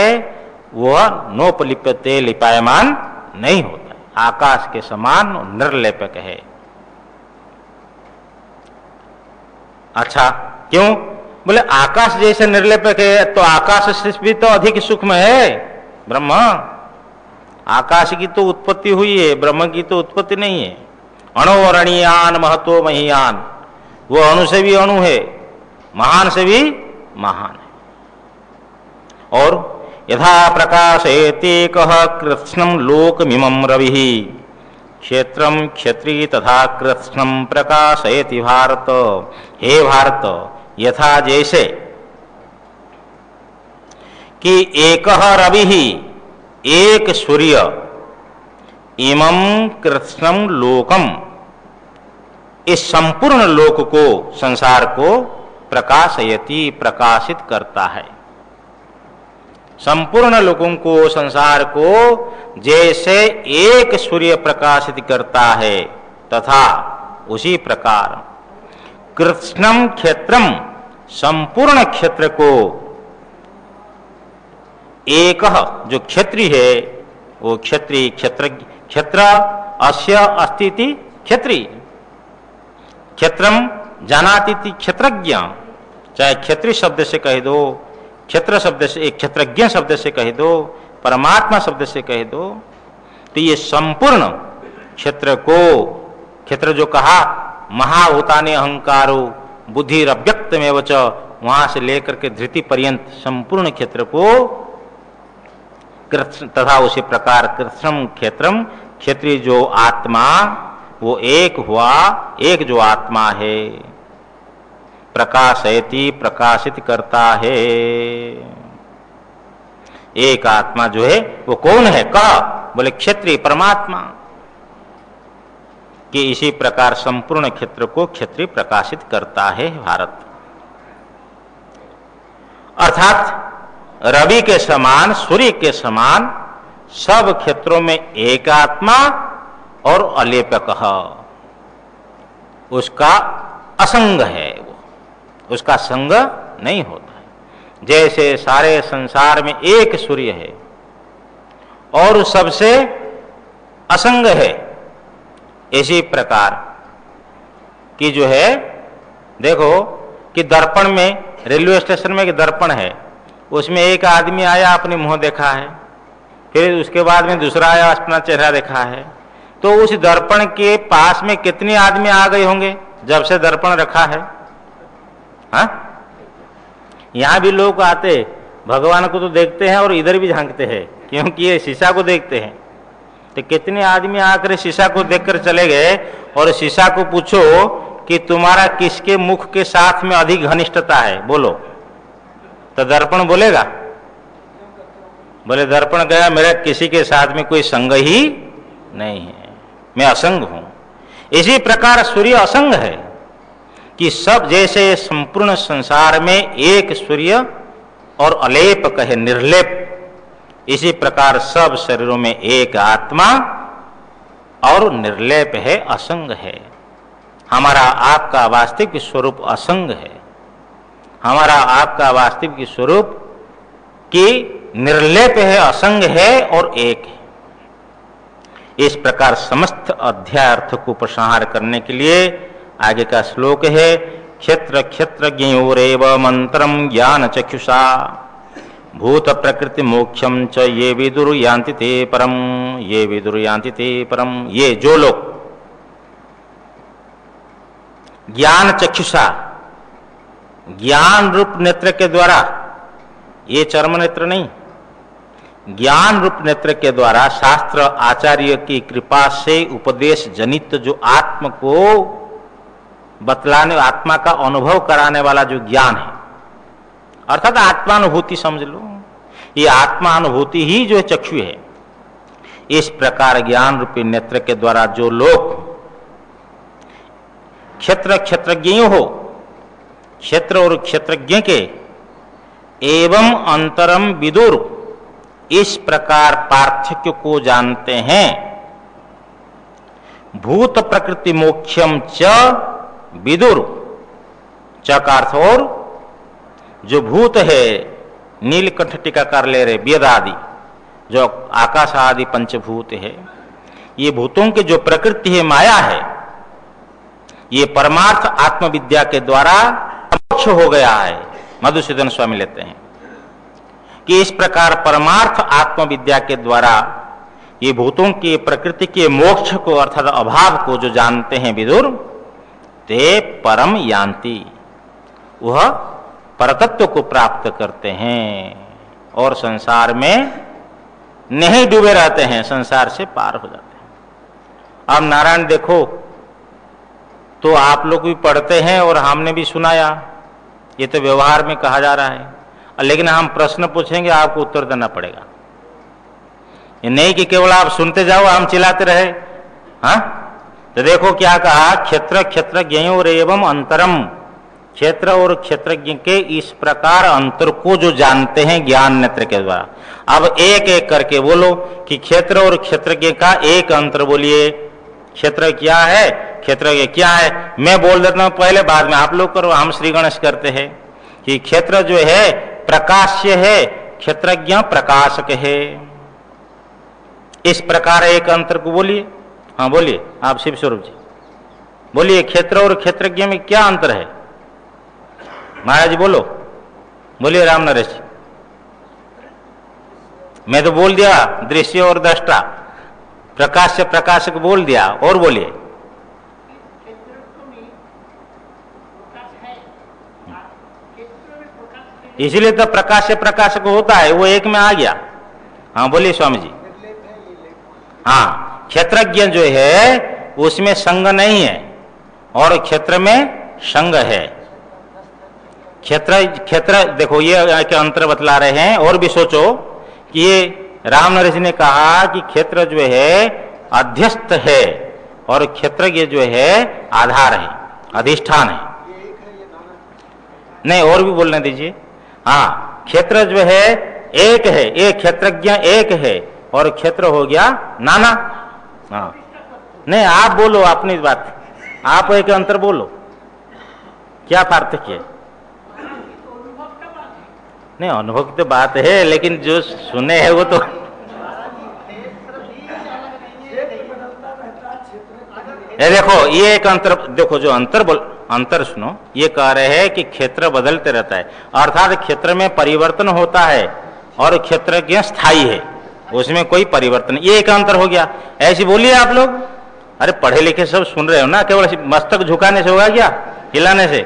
वह नोपलिप्यते, लिपायमान नहीं होता है, आकाश के समान निर्लेपक है। अच्छा, क्यों? बोले आकाश जैसे निर्लेपक है तो आकाश से भी तो अधिक सूक्ष्म है ब्रह्म। आकाश की तो उत्पत्ति हुई है, ब्रह्म की तो उत्पत्ति नहीं है। अणुरणीयान महतो महीयान, वो अणु से भी अणु है, महान से भी महान है। और यथा प्रकाशयति कः कृत्स्नं लोकमिमं रविः क्षेत्रं क्षेत्री तथा कृत्स्नं प्रकाशयति भारत। हे भारत, यथा जैसे कि एकः रविः, एक सूर्य, इमं कृत्स्नं लोकम, इस संपूर्ण लोक को, संसार को प्रकाशयति, प्रकाशित करता है। संपूर्ण लोगों को, संसार को जैसे एक सूर्य प्रकाशित करता है, तथा उसी प्रकार कृत्स्नं क्षेत्रम, संपूर्ण क्षेत्र को, एक जो क्षेत्री है वो क्षेत्री, क्षेत्र अस्य अस्ति क्षेत्री, क्षेत्रम जानाति क्षेत्रज्ञ, चाहे क्षेत्री शब्द से कह दो, क्षेत्र शब्द से, एक क्षेत्रज्ञ शब्द से कह दो, परमात्मा शब्द से कह दो, तो ये संपूर्ण क्षेत्र को, क्षेत्र जो कहा महाभूतानि अहंकारो बुद्धिरव्यक्तमेव च, वहां से लेकर के धृति पर्यंत संपूर्ण क्षेत्र को, तथा उसी प्रकार कृत्स्नं क्षेत्रम, क्षेत्रीय जो आत्मा वो एक हुआ, एक जो आत्मा है, प्रकाशयति, प्रकाशित करता है। एक आत्मा जो है वो कौन है? कहा, बोले क्षेत्रीय परमात्मा, कि इसी प्रकार संपूर्ण क्षेत्र को क्षेत्रीय प्रकाशित करता है भारत। अर्थात रवि के समान, सूर्य के समान सब क्षेत्रों में एक आत्मा और अलेपक, उसका असंग है, वो उसका संग नहीं होता है। जैसे सारे संसार में एक सूर्य है और सबसे असंग है, इसी प्रकार कि जो है, देखो कि दर्पण में, रेलवे स्टेशन में एक दर्पण है, उसमें एक आदमी आया, अपने मुंह देखा है, फिर उसके बाद में दूसरा आया, अपना चेहरा देखा है। तो उस दर्पण के पास में कितने आदमी आ गए होंगे जब से दर्पण रखा है? हाँ, यहां भी लोग आते, भगवान को तो देखते हैं और इधर भी झांकते हैं, क्योंकि ये शीशा को देखते हैं। तो कितने आदमी आकर शीशा को देखकर चले गए, और शीशा को पूछो कि तुम्हारा किसके मुख के साथ में अधिक घनिष्ठता है, बोलो, तो दर्पण बोलेगा? बोले दर्पण गया, मेरा किसी के साथ में कोई संग ही नहीं है, मैं असंग हूं। इसी प्रकार सूर्य असंग है कि सब, जैसे संपूर्ण संसार में एक सूर्य और अलेप कहे निर्लेप, इसी प्रकार सब शरीरों में एक आत्मा और निर्लेप है, असंग है। हमारा आपका वास्तविक स्वरूप असंग है, हमारा आपका वास्तविक स्वरूप की निर्लेप है, असंग है और एक है। इस प्रकार समस्त अध्याय अर्थ को उपसंहार करने के लिए आगे का श्लोक है, क्षेत्र क्षेत्रज्ञयोरेव मंत्रम ज्ञान चक्षुषा भूत प्रकृति मोक्षम च ये विदुर यान्ति ते परम, ये विदुर यान्ति ते परम। ये जो लोग ज्ञान चक्षुषा, ज्ञान रूप नेत्र के द्वारा, ये चर्म नेत्र नहीं, ज्ञान रूप नेत्र के द्वारा शास्त्र आचार्य की कृपा से उपदेश जनित जो आत्म को बतलाने, आत्मा का अनुभव कराने वाला जो ज्ञान है, अर्थात आत्मानुभूति समझ लो, ये आत्मानुभूति ही जो चक्षु है। इस प्रकार ज्ञान रूपी नेत्र के द्वारा जो लोग क्षेत्र क्षेत्रज्ञ हो, क्षेत्र और क्षेत्रज्ञ के एवं अंतरम विदुर, इस प्रकार पार्थक्य को जानते हैं। भूत प्रकृति मोक्षम च विदुर, च का अर्थ और जो भूत है, नीलकंठ टीकाकार ले रहे वेद आदि, जो आकाश आदि पंचभूत है, ये भूतों की जो प्रकृति है, माया है, ये परमार्थ आत्मविद्या के द्वारा मोक्ष हो गया है। मधुसूदन स्वामी लेते हैं कि इस प्रकार परमार्थ आत्मविद्या के द्वारा ये भूतों की प्रकृति के मोक्ष को, अर्थात अभाव को जो जानते हैं विदुर, ते परम यान्ति, वह परतत्व को प्राप्त करते हैं और संसार में नहीं डूबे रहते हैं, संसार से पार हो जाते हैं। अब नारायण देखो, तो आप लोग भी पढ़ते हैं और हमने भी सुनाया, ये तो व्यवहार में कहा जा रहा है, लेकिन हम प्रश्न पूछेंगे, आपको उत्तर देना पड़ेगा। ये नहीं कि केवल आप सुनते जाओ, हम चिल्लाते रहे। हाँ, तो देखो क्या कहा, क्षेत्र क्षेत्रज्ञयोर एवं अंतरम, क्षेत्र और क्षेत्रज्ञ के इस प्रकार अंतर को जो जानते हैं ज्ञान नेत्र के द्वारा। अब एक एक करके बोलो कि क्षेत्र और क्षेत्रज्ञ का एक अंतर बोलिए। क्षेत्र क्या है, क्षेत्रज्ञ क्या है? मैं बोल देता हूं पहले, बाद में आप लोग करो। हम श्री गणेश करते हैं कि क्षेत्र जो है प्रकाश्य है, क्षेत्रज्ञ प्रकाशक है। इस प्रकार एक अंतर को बोलिए। हाँ बोलिए, आप शिव स्वरूप जी बोलिए, क्षेत्र और क्षेत्रज्ञ में क्या अंतर है? महाराज बोलो, बोलिए राम नरेश। मैं तो बोल दिया दृश्य और दृष्टा, प्रकाश से प्रकाशक बोल दिया, और बोलिए। इसलिए तो प्रकाश से प्रकाशक होता है, वो एक में आ गया। हाँ बोलिए स्वामी जी। हाँ, क्षेत्रज्ञ जो है उसमें संग नहीं है और क्षेत्र में संग है। क्षेत्र देखो ये क्या अंतर बतला रहे हैं। और भी सोचो कि ये राम नरेश ने कहा कि क्षेत्र जो है अध्यस्त है और क्षेत्रज्ञ जो है आधार है, अधिष्ठान है। नहीं, और भी बोलने दीजिए। हाँ, क्षेत्र जो है एक है, एक क्षेत्रज्ञ एक है और क्षेत्र हो गया नाना। हाँ, नहीं आप बोलो अपनी बात, आप एक अंतर बोलो, क्या पार्थक्य है? नहीं, अनुभव की तो बात है, लेकिन जो सुने हैं वो तो ये देखो, ये एक अंतर देखो, जो अंतर सुनो, ये कह रहे हैं कि क्षेत्र बदलते रहता है, अर्थात क्षेत्र में परिवर्तन होता है और क्षेत्र के स्थायी है, उसमें कोई परिवर्तन, ये एक अंतर हो गया। ऐसी बोलिए आप लोग, अरे पढ़े लिखे सब सुन रहे हो ना, केवल मस्तक झुकाने से होगा क्या, हिलाने से?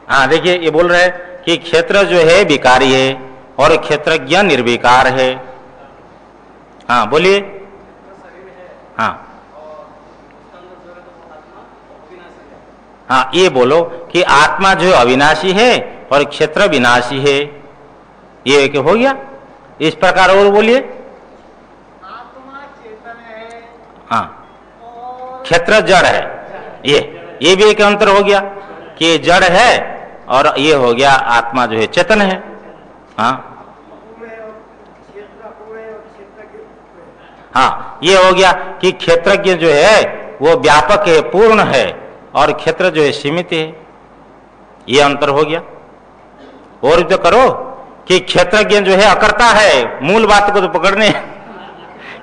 हाँ देखिए, ये बोल रहे हैं कि क्षेत्र जो है विकारी है और क्षेत्रज्ञ निर्विकार है। हाँ बोलिए। हाँ हाँ, ये बोलो कि आत्मा जो अविनाशी है और क्षेत्र विनाशी है, ये एक हो गया। इस प्रकार और बोलिए। आत्मा चेतन है, हाँ, क्षेत्र जड़ है, ये भी एक अंतर हो गया कि जड़ है और ये हो गया आत्मा जो है चेतन है। हाँ हाँ, ये हो गया कि क्षेत्रज्ञ जो है वो व्यापक है, पूर्ण है, और क्षेत्र जो है सीमित है, ये अंतर हो गया। और तो करो कि क्षेत्रज्ञ जो है अकर्ता है, मूल बात को तो पकड़ने,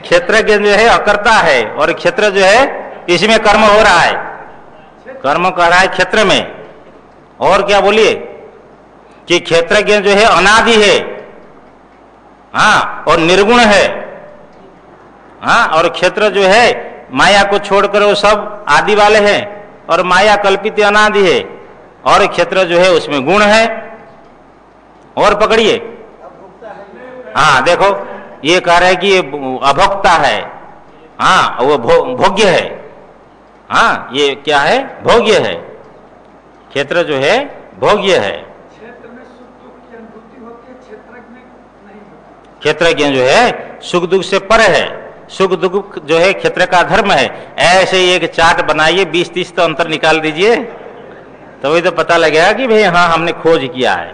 क्षेत्रज्ञ जो है अकर्ता है और क्षेत्र जो है इसमें कर्म हो रहा है, कर्म कर रहा है क्षेत्र में। और क्या बोलिए कि क्षेत्रज्ञ जो है अनादि है, हाँ, और निर्गुण है, हाँ, और क्षेत्र जो है माया को छोड़कर वो सब आदि वाले हैं और माया कल्पित अनादि है, और क्षेत्र जो है उसमें गुण है। और पकड़िए, हाँ देखो, ये कह रहे हैं कि ये अभोक्ता है, हाँ, वो भोग्य है, हाँ, ये क्या है, भोग्य है, क्षेत्र जो है भोग्य है। क्षेत्र में सुख दुख की अनुभूति होती है, क्षेत्रज्ञ में नहीं होती। क्षेत्रज्ञ जो है सुख दुख से पर है, सुख दुख जो है क्षेत्र का धर्म है। ऐसे ही एक चार्ट बनाइए, 20-30 तो अंतर निकाल दीजिए, तो वही तो पता लगेगा कि भाई हाँ हमने खोज किया है।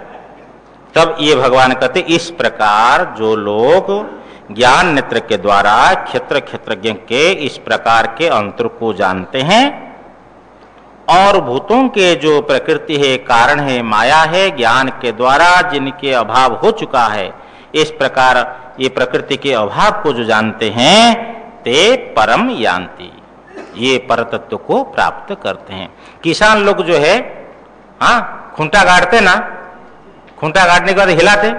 तब ये भगवान कहते, इस प्रकार जो लोग ज्ञान नेत्र के द्वारा क्षेत्रज्ञ के इस प्रकार के अंतर को जानते हैं, और भूतों के जो प्रकृति है, कारण है, माया है, ज्ञान के द्वारा जिनके अभाव हो चुका है, इस प्रकार ये प्रकृति के अभाव को जो जानते हैं, ते परम यान्ति, ये परतत्व को प्राप्त करते हैं। किसान लोग जो है, हाँ, खूंटा गाड़ते ना, खूंटा गाड़ने के बाद हिलाते,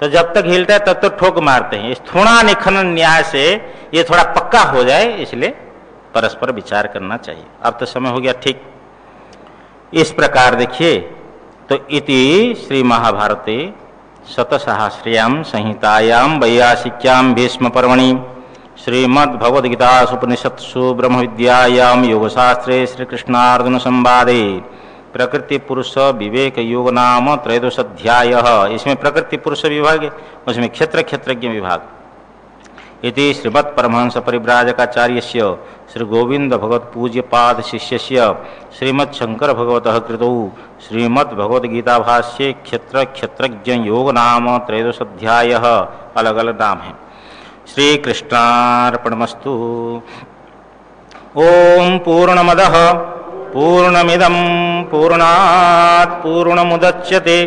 तो जब तक हिलता है तब तक ठोक मारते हैं। इस थोड़ा निखनन न्याय से ये थोड़ा पक्का हो जाए, इसलिए परस्पर विचार करना चाहिए। अब तो समय हो गया ठीक। इस प्रकार देखिए, तो इति श्री महाभारते शतसहस्र्यां संहितायां वैयासिक्यां भीष्म पर्वणि श्रीमद्भगवद्गीतासुपनिषत्सु ब्रह्म विद्यायां योगशास्त्रे श्रीकृष्णार्जुन संवादे प्रकृति पुरुष विवेक योग नाम त्रयोदश अध्याय। इसमें प्रकृति पुरुष विभाग, उसमें क्षेत्रज्ञ विभाग। इति श्रीमत् परमहंस परिव्राजकाचार्यस्य श्री गोविंद भगवत पूज्य पाद शिष्यस्य श्रीमत् शंकर भगवतः कृतौ श्रीमद् भगवद्गीता भाष्ये क्षेत्रज्ञ योग नाम त्रयोदश अध्याय। अलग अलग नाम है। श्री कृष्णार्पणमस्तु। ओम पूर्णमदः पूर्णमिदं पूर्णात् पूर्णमुदच्यते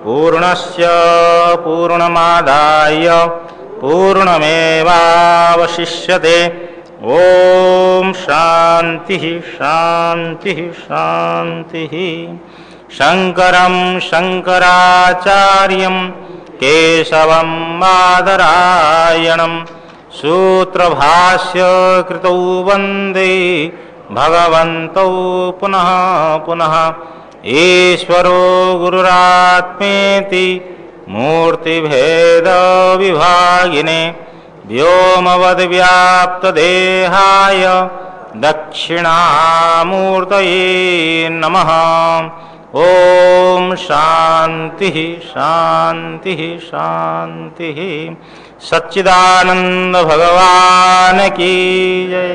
पूर्णस्य पूर्णमादाय पूर्णमेवावशिष्यते। ओम शांति शांति शांति। शंकरं शंकराचार्यं केशवं बादरायणं सूत्रभाष्य कृतौ वन्दे भगवन्तौ पुनः पुनः। ईश्वरो गुरुरात्मेति मूर्तिभेद विभागिने व्योमवद्व्याप्तदेहाय दक्षिणामूर्तये नमः। ओम शांति शांति शांति। सच्चिदानंद भगवान की जय।